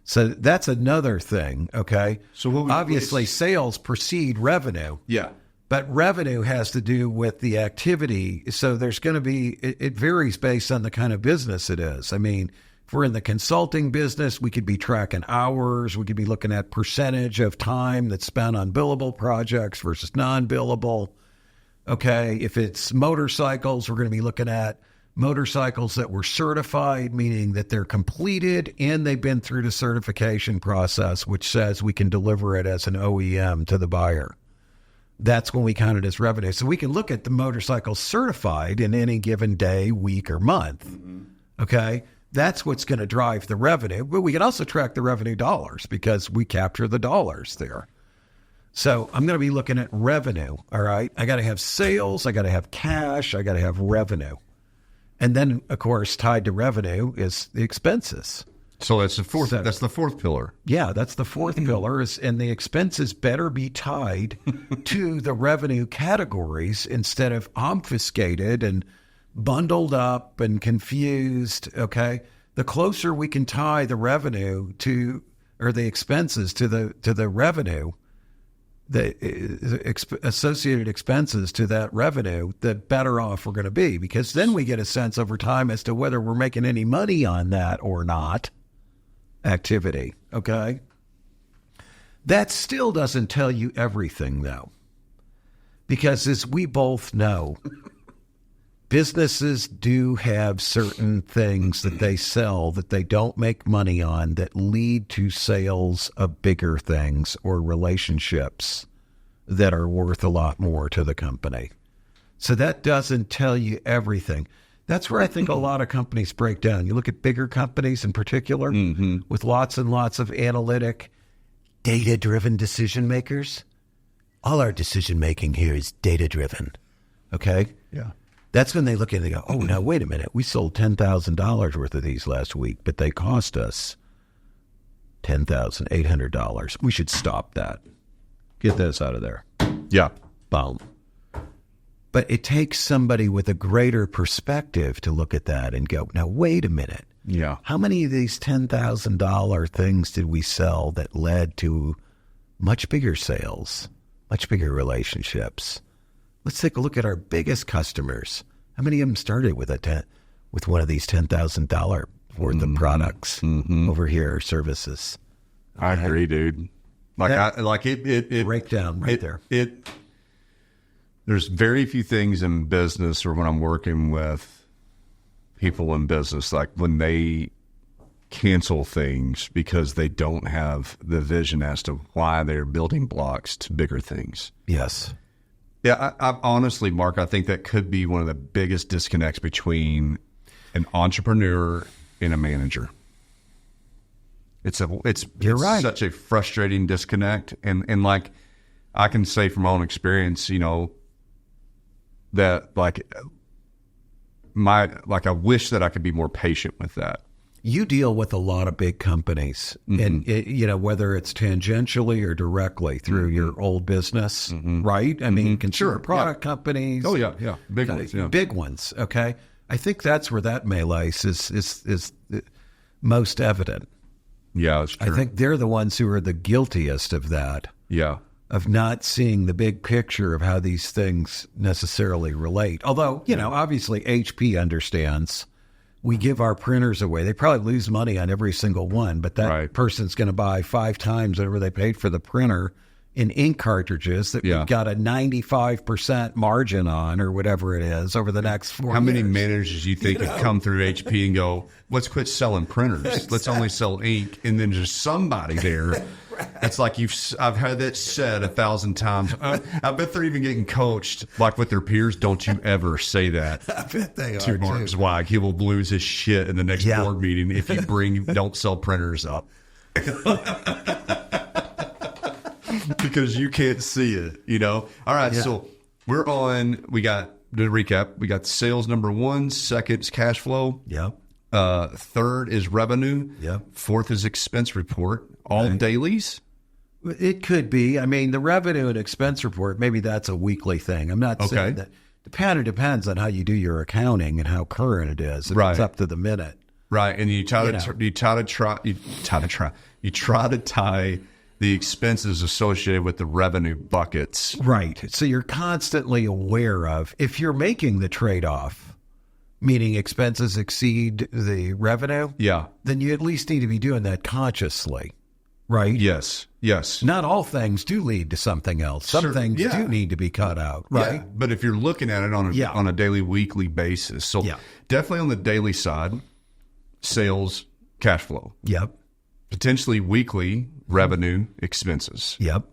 So that's another thing, okay? So obviously sales precede revenue. Yeah. But revenue has to do with the activity. So there's going to be, it varies based on the kind of business it is. I mean, if we're in the consulting business, we could be tracking hours. We could be looking at percentage of time that's spent on billable projects versus non-billable. Okay, if it's motorcycles, we're going to be looking at motorcycles that were certified, meaning that they're completed and they've been through the certification process, which says we can deliver it as an OEM to the buyer. That's when we count it as revenue. So we can look at the motorcycle certified in any given day, week, or month. Okay, that's what's going to drive the revenue. But we can also track the revenue dollars because we capture the dollars there. So I'm going to be looking at revenue, all right? I got to have sales, I got to have cash, I got to have revenue. And then, of course, tied to revenue is the expenses. So that's the fourth. That's the fourth pillar. Yeah, that's the fourth pillar. And the expenses better be tied to the revenue categories instead of obfuscated and bundled up and confused. Okay, the closer we can tie the revenue to, or the expenses to the revenue, the associated expenses to that revenue, the better off we're going to be, because then we get a sense over time as to whether we're making any money on that or not activity. Okay. That still doesn't tell you everything, though, because as we both know, businesses do have certain things that they sell that they don't make money on that lead to sales of bigger things or relationships that are worth a lot more to the company. So that doesn't tell you everything. That's where I think a lot of companies break down. You look at bigger companies in particular with lots and lots of analytic, data-driven decision makers. All our decision making here is data-driven. Okay? Yeah. That's when they look at it and they go, oh, now, wait a minute. We sold $10,000 worth of these last week, but they cost us $10,800. We should stop that. Get those out of there. Yeah. Boom. But it takes somebody with a greater perspective to look at that and go, now, wait a minute. Yeah. How many of these $10,000 things did we sell that led to much bigger sales, much bigger relationships? Let's take a look at our biggest customers. How many of them started with with one of these $10,000 worth of products over here, or services? I agree, dude. It breakdown right there. There's very few things in business, or when I'm working with people in business, like when they cancel things because they don't have the vision as to why they're building blocks to bigger things. Yes. Yeah, I honestly, Mark, I think that could be one of the biggest disconnects between an entrepreneur and a manager. You're right. Such a frustrating disconnect, and like I can say from my own experience, that I wish that I could be more patient with that. You deal with a lot of big companies, and whether it's tangentially or directly through your old business, right? I mean, consumer product companies. Oh yeah, big ones. Yeah. Big ones. Okay, I think that's where that melee is most evident. Yeah, that's true. I think they're the ones who are the guiltiest of that. Yeah. Of not seeing the big picture of how these things necessarily relate. Although, obviously HP understands. We give our printers away. They probably lose money on every single one, but that person's going to buy 5 times whatever they paid for the printer in ink cartridges that we've got a 95% margin on or whatever it is over the next 4 years. How many managers do you think have come through HP and go, let's quit selling printers. Let's only sell ink. And then there's somebody there. It's like I've heard that said 1,000 times. I bet they're even getting coached like with their peers. Don't you ever say that. I bet they to are Mark too. Zweig. He will lose his shit in the next board meeting if you don't sell printers up. Because you can't see it, All right, so we got, to recap, we got sales number 1, second is cash flow. Yep. Third is revenue. Yep. Fourth is expense report. All dailies? It could be. I mean, the revenue and expense report, maybe that's a weekly thing. I'm not saying that. It depends on how you do your accounting and how current it is. It's up to the minute. Right, and you try to tie the expenses associated with the revenue buckets. Right. So you're constantly aware of, if you're making the trade-off, meaning expenses exceed the revenue, then you at least need to be doing that consciously, right? Yes. Not all things do lead to something else. Some things do need to be cut out, right? Yeah. But if you're looking at it on a daily, weekly basis, so definitely on the daily side, sales, cash flow. Yep. Potentially weekly, revenue, expenses. Yep.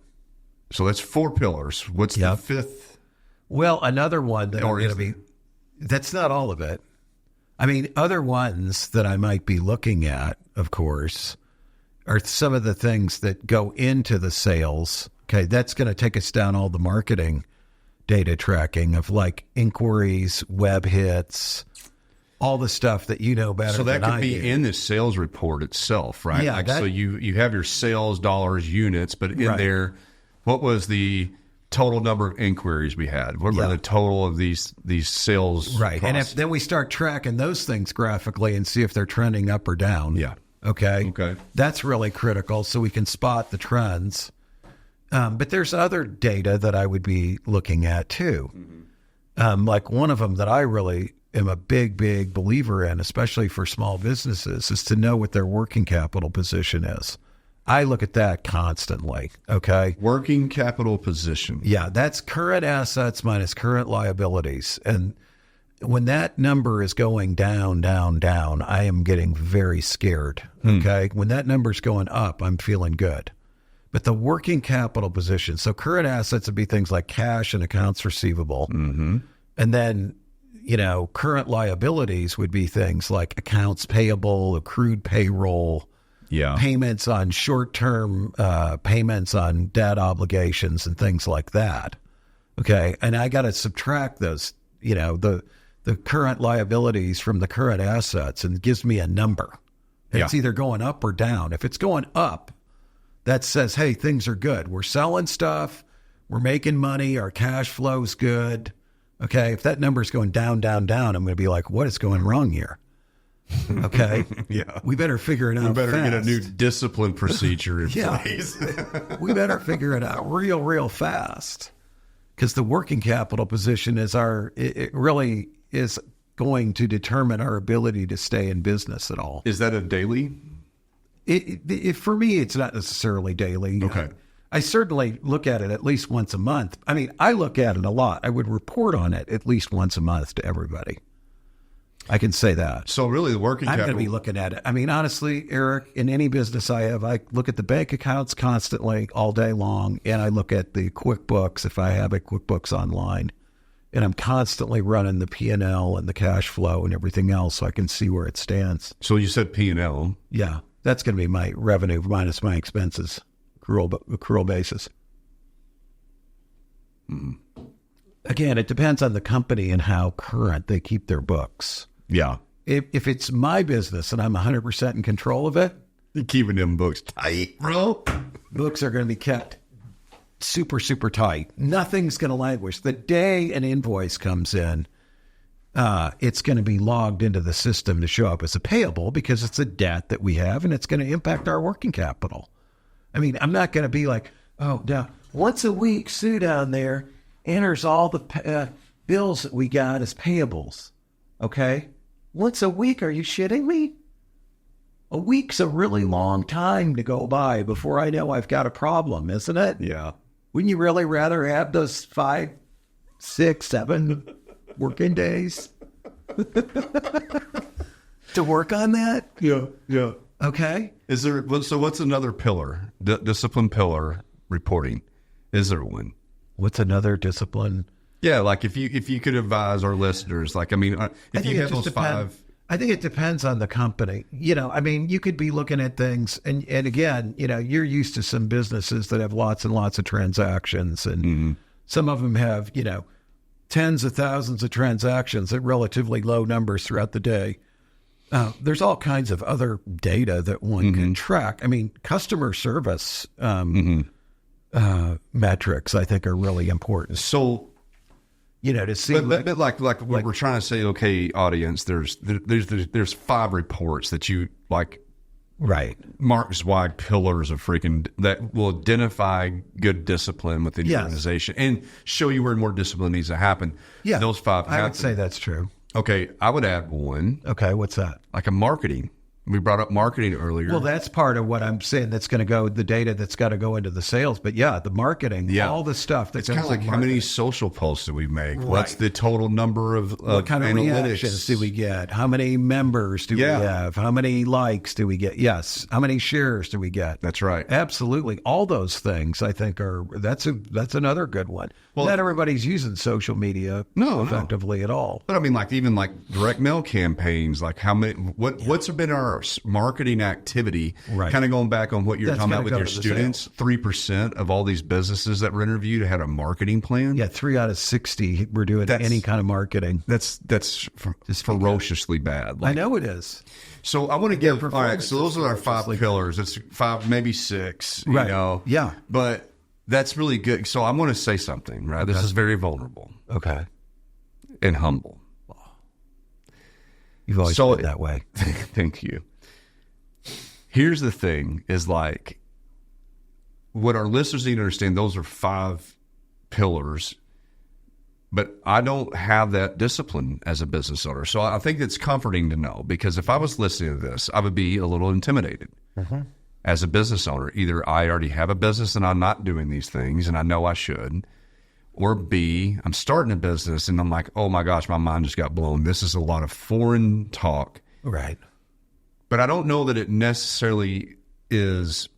So that's 4 pillars. What's the fifth? Well, another one that I'm going to be, that's not all of it. I mean, other ones that I might be looking at, of course, are some of the things that go into the sales. Okay, that's going to take us down all the marketing data tracking of like inquiries, web hits, all the stuff that you know better. So that than could I be do. In the sales report itself, right? Yeah. So you have your sales dollars, units, but in there, what was the total number of inquiries we had? What were the total of these sales? Right. And then we start tracking those things graphically and see if they're trending up or down. Yeah. Okay. That's really critical so we can spot the trends. But there's other data that I would be looking at too. Like one of them that I really am a big believer in, especially for small businesses, is to know what their working capital position is. I look at that constantly. Okay. Working capital position. Yeah. That's current assets minus current liabilities. And when that number is going down, I am getting very scared. Okay. When that number's going up, I'm feeling good. But the working capital position, so current assets would be things like cash and accounts receivable. And then, current liabilities would be things like accounts payable, accrued payroll, payments on short-term payments on debt obligations and things like that. Okay. And I got to subtract those, the current liabilities from the current assets, and it gives me a number. It's either going up or down. If it's going up, that says, hey, things are good. We're selling stuff. We're making money. Our cash flow's good. Okay. If that number is going down, I'm going to be like, what is going wrong here? Okay. We better figure it out. We better fast. get a new discipline procedure in place. We better figure it out real fast. Because the working capital position it really is going to determine our ability to stay in business at all. Is that a daily? For me, it's not necessarily daily. Okay. I certainly look at it at least once a month. I mean, I look at it a lot. I would report on it at least once a month to everybody. I can say that. So really the working I'm capital. going to be looking at it. I mean, honestly, Eric, in any business I have, I look at the bank accounts constantly all day long, and I look at the QuickBooks if I have a QuickBooks online, and I'm constantly running the P&L and the cash flow and everything else so I can see where it stands. So you said P&L. Yeah, that's going to be my revenue minus my expenses, accrual basis. Again, it depends on the company and how current they keep their books. Yeah. If it's my business and I'm 100% in control of it, You're keeping them books tight, bro. books are going to be kept super, super tight. Nothing's going to languish. The day an invoice comes in, it's going to be logged into the system to show up as a payable because it's a debt that we have and it's going to impact our working capital. I mean, I'm not going to be like, oh, now once a week, Sue down there enters all the bills that we got as payables. Okay? Once a week, are you shitting me? A week's a really long time to go by before I know I've got a problem, isn't it? Yeah. Wouldn't you really rather have those 5, 6, 7 working days to work on that? Yeah. Yeah. Okay. Is there, so what's another pillar? Discipline pillar reporting. Is there one? What's another discipline? Yeah, like if you could advise our listeners, like, I mean, if you have those five. I think it depends on the company. You know, I mean, you could be looking at things and again, you know, you're used to some businesses that have lots and lots of transactions and some of them have, you know, tens of thousands of transactions at relatively low numbers throughout the day. There's all kinds of other data that one can track. I mean, customer service metrics, I think, are really important. So, you know, to see, but like what we're trying to say, okay, audience, there's 5 reports that you like, right? Mark Zweig pillars of freaking that will identify good discipline within your organization and show you where more discipline needs to happen. Yeah, those 5 happen. I would say that's true. Okay, I would add one. Okay, what's that? Like a marketing. We brought up marketing earlier. Well, that's part of what I'm saying. That's going to go, the data that's got to go into the sales. But yeah, the marketing, all the stuff. That's kind of like how many social posts do we make? Right. What's the total number of what kind of analytics reactions do we get? How many members do we have? How many likes do we get? Yes. How many shares do we get? That's right. Absolutely. All those things, I think, that's another good one. Well, not everybody's using social media effectively at all. But I mean, like even like direct mail campaigns, like how many? What's been our marketing activity? Right. Kind of going back on what you're talking about with your students. 3% of all these businesses that were interviewed had a marketing plan. Yeah, 3 out of 60 were doing any kind of marketing. That's ferociously bad. Like, I know it is. So I want to give. All right. So those are our 5 pillars. It's 5, maybe 6. You know. Yeah. But that's really good. So I want to say something. Right. Okay. This is very vulnerable. Okay. And humble. You've always been that way. Thank you. Here's the thing is like what our listeners need to understand. Those are 5 pillars, but I don't have that discipline as a business owner. So I think it's comforting to know, because if I was listening to this, I would be a little intimidated as a business owner. Either I already have a business and I'm not doing these things and I know I should, or B, I'm starting a business and I'm like, oh my gosh, my mind just got blown. This is a lot of foreign talk. Right. But I don't know that it necessarily is.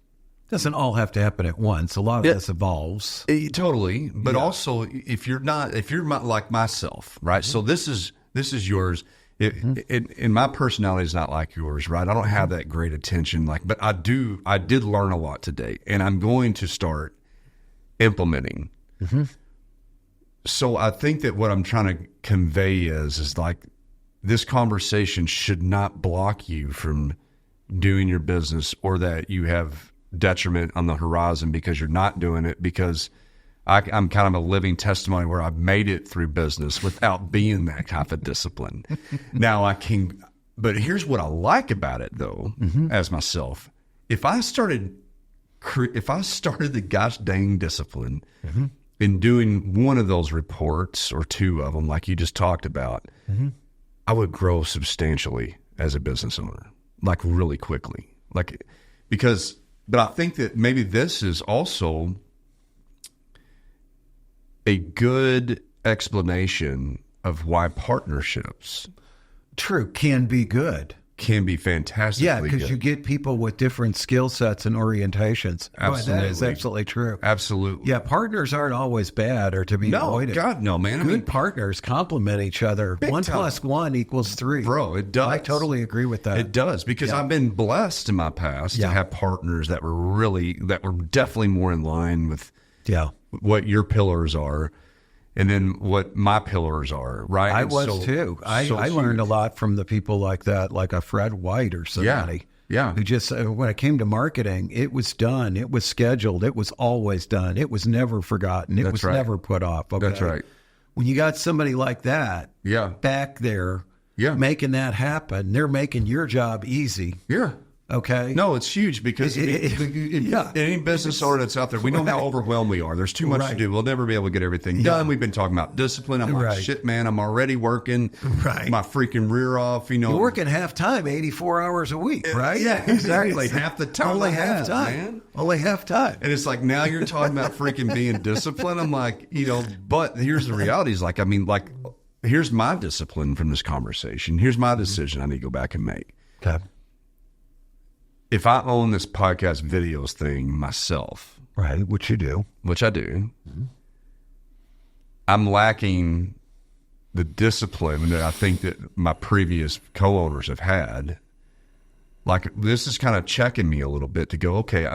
Doesn't all have to happen at once. A lot of this evolves. Totally. But also, if you're like myself, right? So this is yours. And my personality is not like yours, right? I don't have that great attention, but I did learn a lot today, and I'm going to start implementing. So I think that what I'm trying to convey is like, this conversation should not block you from doing your business, or that you have detriment on the horizon because you're not doing it, because I'm kind of a living testimony where I've made it through business without being that type of discipline. Now I can, but here's what I like about it though, as myself. If I started the gosh dang discipline in doing one of those reports or 2 of them, like you just talked about, I would grow substantially as a business owner, like really quickly, but I think that maybe this is also a good explanation of why partnerships True, can be good. Can be fantastically Yeah, because good. you get people with different skill sets and orientations. Absolutely. That is absolutely true. Absolutely. Yeah, partners aren't always bad or to be avoided. God, no, man. Good partners complement each other. Big 1 time. + 1 = 3. Bro, it does. I totally agree with that. It does, because I've been blessed in my past to have partners that were definitely more in line with what your pillars are, and then what my pillars are, right? I was too. I learned a lot from the people like that, like a Fred White or somebody. Yeah. Who just, when it came to marketing, it was done. It was scheduled. It was always done. It was never forgotten. It was never put off. Okay? That's right. When you got somebody like that back there making that happen, they're making your job easy. Yeah. Okay. No, it's huge, because any business owner that's out there, we know how overwhelmed we are. There's too much to do. We'll never be able to get everything done. We've been talking about discipline. I'm like, shit, man, I'm already working my freaking rear off. You're working half time, 84 hours a week, right? Yeah, exactly. Half the time. Only half time. Man. Only half time. And it's like, now you're talking about freaking being disciplined. I'm like, but here's the reality is here's my discipline from this conversation. Here's my decision I need to go back and make. Okay. If I own this podcast videos thing myself, right, which you do, which I do, I'm lacking the discipline that I think that my previous co-owners have had. Like, this is kind of checking me a little bit to go, okay,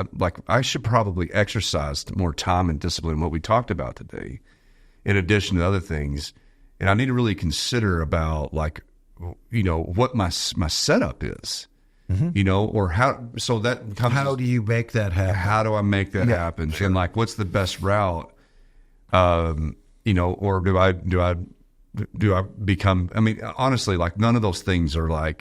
I should probably exercise more time and discipline, what we talked about today, in addition to other things. And I need to really consider about, what my setup is. Or how, so that comes. How do you make that happen? How do I make that happen? Sure. And what's the best route? Or do I become, honestly, none of those things are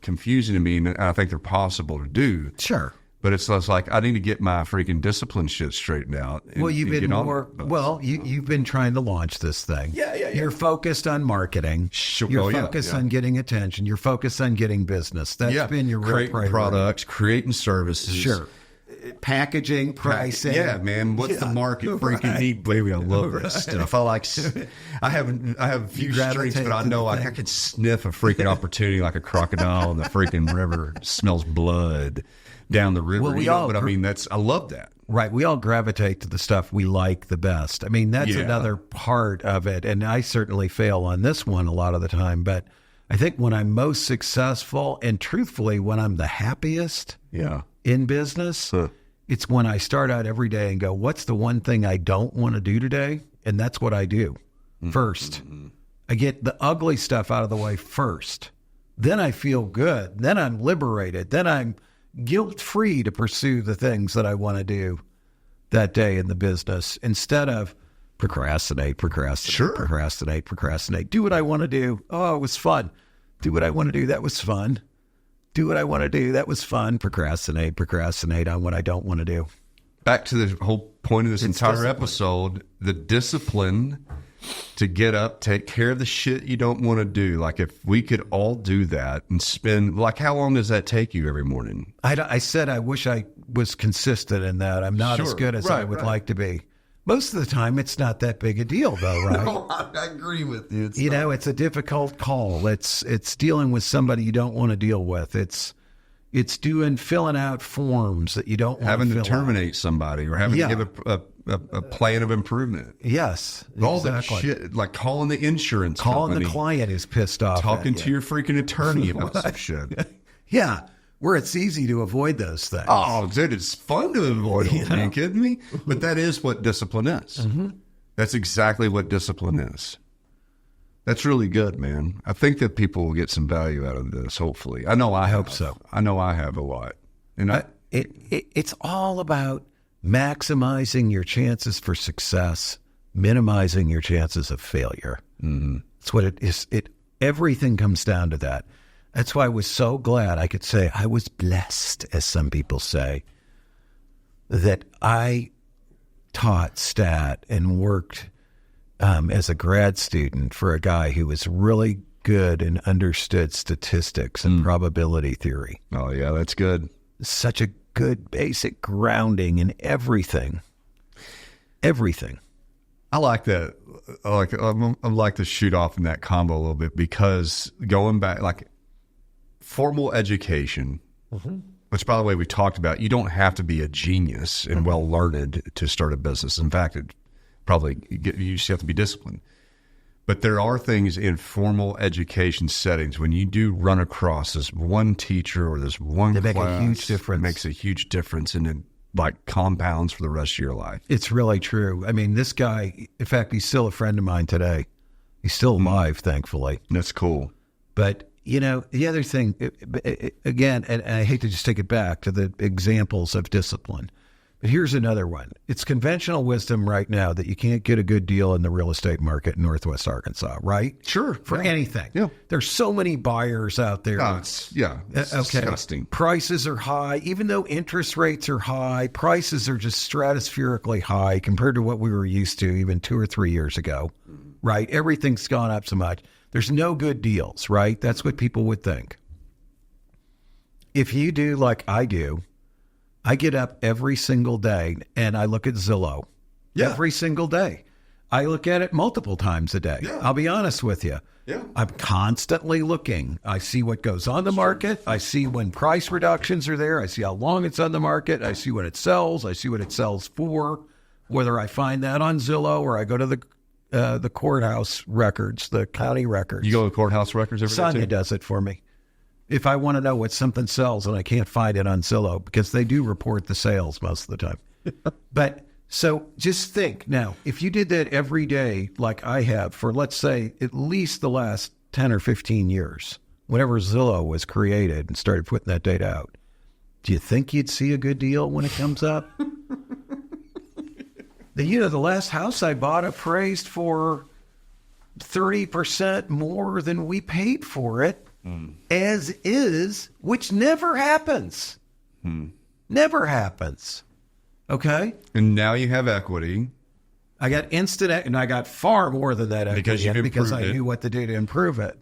confusing to me, and I think they're possible to do. Sure. But it's like, I need to get my freaking discipline shit straightened out. You've been trying to launch this thing. Yeah. You're focused on marketing. Sure. You're focused on getting attention. You're focused on getting business. That's been your real priority. Products, creating services. Sure. Packaging, pricing. Yeah, man. What's the market freaking need? Baby, I love this stuff. I have a few strengths, but I know I could sniff a freaking opportunity like a crocodile in the freaking river. Smells blood down the river. I love that. Right. We all gravitate to the stuff we like the best. That's another part of it. And I certainly fail on this one a lot of the time. But I think when I'm most successful, and truthfully, when I'm the happiest in business, it's when I start out every day and go, what's the one thing I don't want to do today? And that's what I do first. I get the ugly stuff out of the way first. Then I feel good. Then I'm liberated. Then I'm guilt-free to pursue the things that I want to do that day in the business, instead of procrastinate. Do what I want to do. Oh, it was fun. Do what I want to do. That was fun. Do what I want to do. That was fun. Procrastinate on what I don't want to do. Back to the whole point of this entire episode, the discipline to get up, take care of the shit you don't want to do. If we could all do that and spend, how long does that take you every morning? I said I wish I was consistent in that. I'm not as good as I would like to be. Most of the time, it's not that big a deal, though, right? No, I agree with you. It's a difficult call. It's dealing with somebody you don't want to deal with. It's filling out forms that you don't want having to terminate somebody, or having to give a plan of improvement. Yes, all that shit, like calling the insurance company, the client who's pissed off, talking to your freaking attorney about some shit. Yeah. Where it's easy to avoid those things. Oh, dude, it's fun to avoid them. Are you kidding me? But that is what discipline is. That's exactly what discipline is. That's really good, man. I think that people will get some value out of this, hopefully. I hope so. I know I have a lot. And it's all about maximizing your chances for success, minimizing your chances of failure. That's what it is. Everything comes down to that. That's why I was so glad I could say I was blessed, as some people say, that I taught stat and worked as a grad student for a guy who was really good and understood statistics and probability theory. Oh, yeah, that's good. Such a good basic grounding in everything. Everything. I like that. I like to shoot off in that combo a little bit, because going back, like formal education, which by the way, we talked about, you don't have to be a genius and well learned to start a business. In fact, you just have to be disciplined. But there are things in formal education settings when you do run across this one teacher or this one class, make a huge difference. It makes a huge difference, and it like compounds for the rest of your life. It's really true. I mean, this guy, in fact, he's still a friend of mine today. He's still alive, thankfully. That's cool. But, you know, the other thing, again, and I hate to just take it back to the examples of discipline, but here's another one. It's conventional wisdom right now that you can't get a good deal in the real estate market in Northwest Arkansas, right? Sure. For anything. Yeah. There's so many buyers out there. It's disgusting. Prices are high. Even though interest rates are high, prices are just stratospherically high compared to what we were used to even 2 or 3 years ago, right? Everything's gone up so much. There's no good deals, right? That's what people would think. If you do like I do, I get up every single day and I look at Zillow every single day. I look at it multiple times a day. Yeah. I'll be honest with you. Yeah. I'm constantly looking. I see what goes on the market. I see when price reductions are there. I see how long it's on the market. I see when it sells. I see what it sells for, whether I find that on Zillow or I go to the courthouse records, the county records. You go to the courthout records every day? Sonia does it for me. If I want to know what something sells and I can't find it on Zillow, because they do report the sales most of the time. But so just think now, if you did that every day, like I have for, let's say, at least the last 10 or 15 years, whenever Zillow was created and started putting that data out, do you think you'd see a good deal when it comes up? The last house I bought appraised for 30% more than we paid for it. As is, which never happens. Never happens. Okay? And now you have equity. I got instant, and I got far more than that equity because I knew what to do to improve it.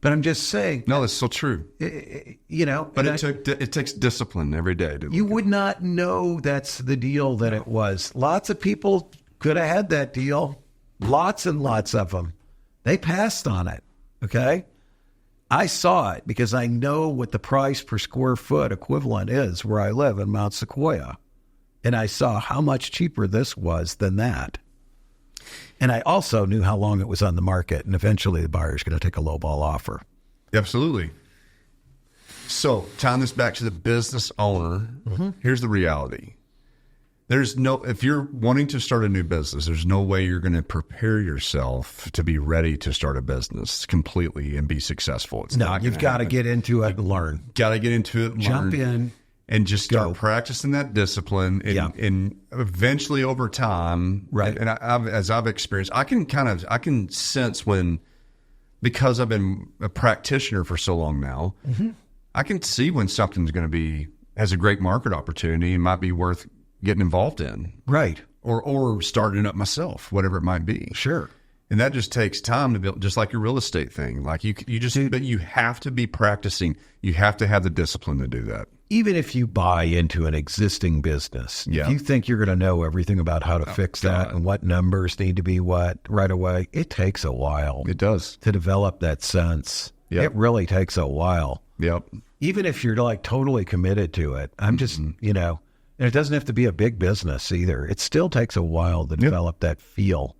But I'm just saying. No, that's so true. But it takes discipline every day. You would not know that's the deal that it was. Lots of people could have had that deal. Lots and lots of them. They passed on it. Okay? I saw it because I know what the price per square foot equivalent is where I live in Mount Sequoia. And I saw how much cheaper this was than that. And I also knew how long it was on the market. And eventually the buyer's going to take a lowball offer. Absolutely. So tying this back to the business owner, here's the reality. If you're wanting to start a new business, there's no way you're going to prepare yourself to be ready to start a business completely and be successful. You've got to get into it and learn. Got to get into it and Jump in. And just start practicing that discipline. And eventually over time, right. And as I've experienced, I can sense when, because I've been a practitioner for so long now, I can see when something's going to has a great market opportunity and might be worth getting involved in. Right. Or starting up myself, whatever it might be. Sure. And that just takes time to build, just like your real estate thing. Like but you have to be practicing. You have to have the discipline to do that. Even if you buy into an existing business, if you think you're going to know everything about how to fix that and what numbers need to be what right away, it takes a while. It does. To develop that sense. Yep. It really takes a while. Yep. Even if you're like totally committed to it. I'm just, and it doesn't have to be a big business either. It still takes a while to develop that feel.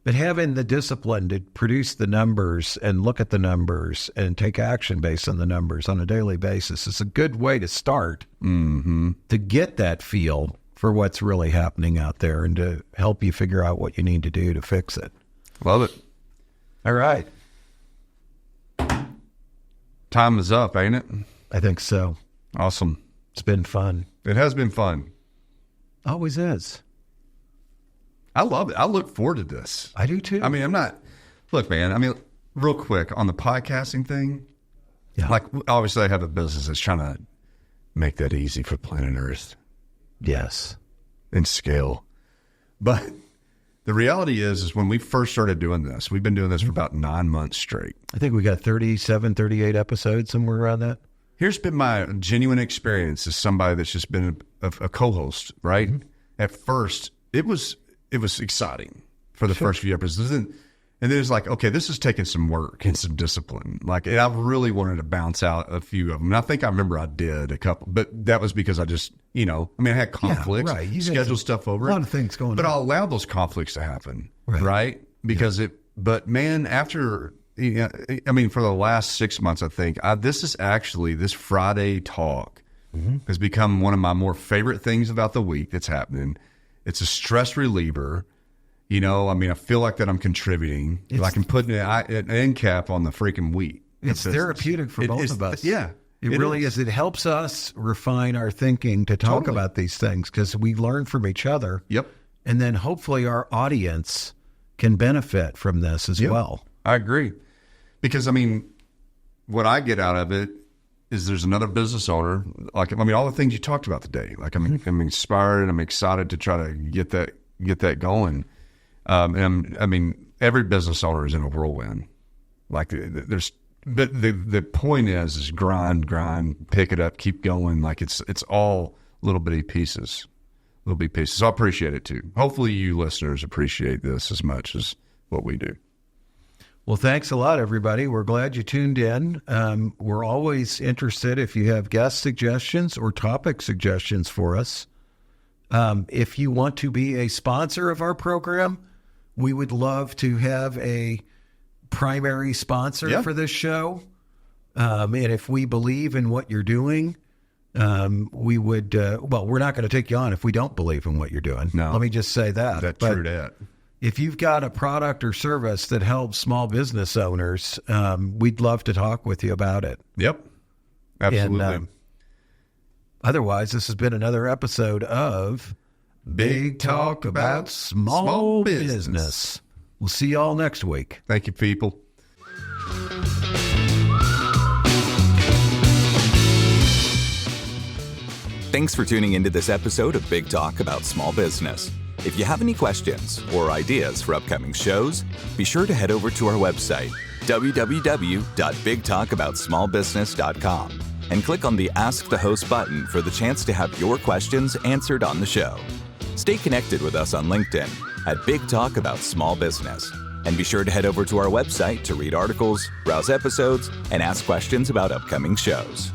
But having the discipline to produce the numbers and look at the numbers and take action based on the numbers on a daily basis is a good way to start to get that feel for what's really happening out there and to help you figure out what you need to do to fix it. Love it. All right. Time is up, ain't it? I think so. Awesome. It's been fun. It has been fun. Always is. I love it. I look forward to this. I do too. I mean, look, man, real quick on the podcasting thing. Yeah. Like, obviously I have a business that's trying to make that easy for planet Earth. Yes. And scale. But the reality is when we first started doing this, we've been doing this for about 9 months straight. I think we got 37, 38 episodes, somewhere around that. Here's been my genuine experience as somebody that's just been a co-host, right? At first, it was exciting. for the first few episodes. And then it's like, okay, this is taking some work and some discipline. Like, and I really wanted to bounce out a few of them. And I think I remember I did a couple, but that was because I just, I had conflicts, You scheduled stuff over. A lot of things going on. But I'll allow those conflicts to happen, right? Because but man, after, for the last 6 months, I think, this Friday talk has become one of my more favorite things about the week that's happening. It's a stress reliever. I feel like that I'm contributing. Like I'm putting an end cap on the freaking week. It's therapeutic for both of us. Yeah. It really is. It helps us refine our thinking to talk about these things because we learn from each other. Yep. And then hopefully our audience can benefit from this as well. I agree. Because, what I get out of it is there's another business owner. Like, all the things you talked about today. Like, I'm inspired and I'm excited to try to get that going. Every business owner is in a whirlwind. Like but the point is grind, pick it up, keep going. Like it's all little bitty pieces. So I appreciate it too. Hopefully you listeners appreciate this as much as what we do. Well, thanks a lot, everybody. We're glad you tuned in. We're always interested if you have guest suggestions or topic suggestions for us. If you want to be a sponsor of our program, we would love to have a primary sponsor for this show. And if we believe in what you're doing, we would, we're not going to take you on if we don't believe in what you're doing. No. Let me just say that. That's true that. If you've got a product or service that helps small business owners, we'd love to talk with you about it. Yep. Absolutely. And, otherwise, this has been another episode of Big Talk About Small Business. We'll see you all next week. Thank you, people. Thanks for tuning into this episode of Big Talk About Small Business. If you have any questions or ideas for upcoming shows, be sure to head over to our website, www.bigtalkaboutsmallbusiness.com, and click on the Ask the Host button for the chance to have your questions answered on the show. Stay connected with us on LinkedIn at Big Talk About Small Business. And be sure to head over to our website to read articles, browse episodes, and ask questions about upcoming shows.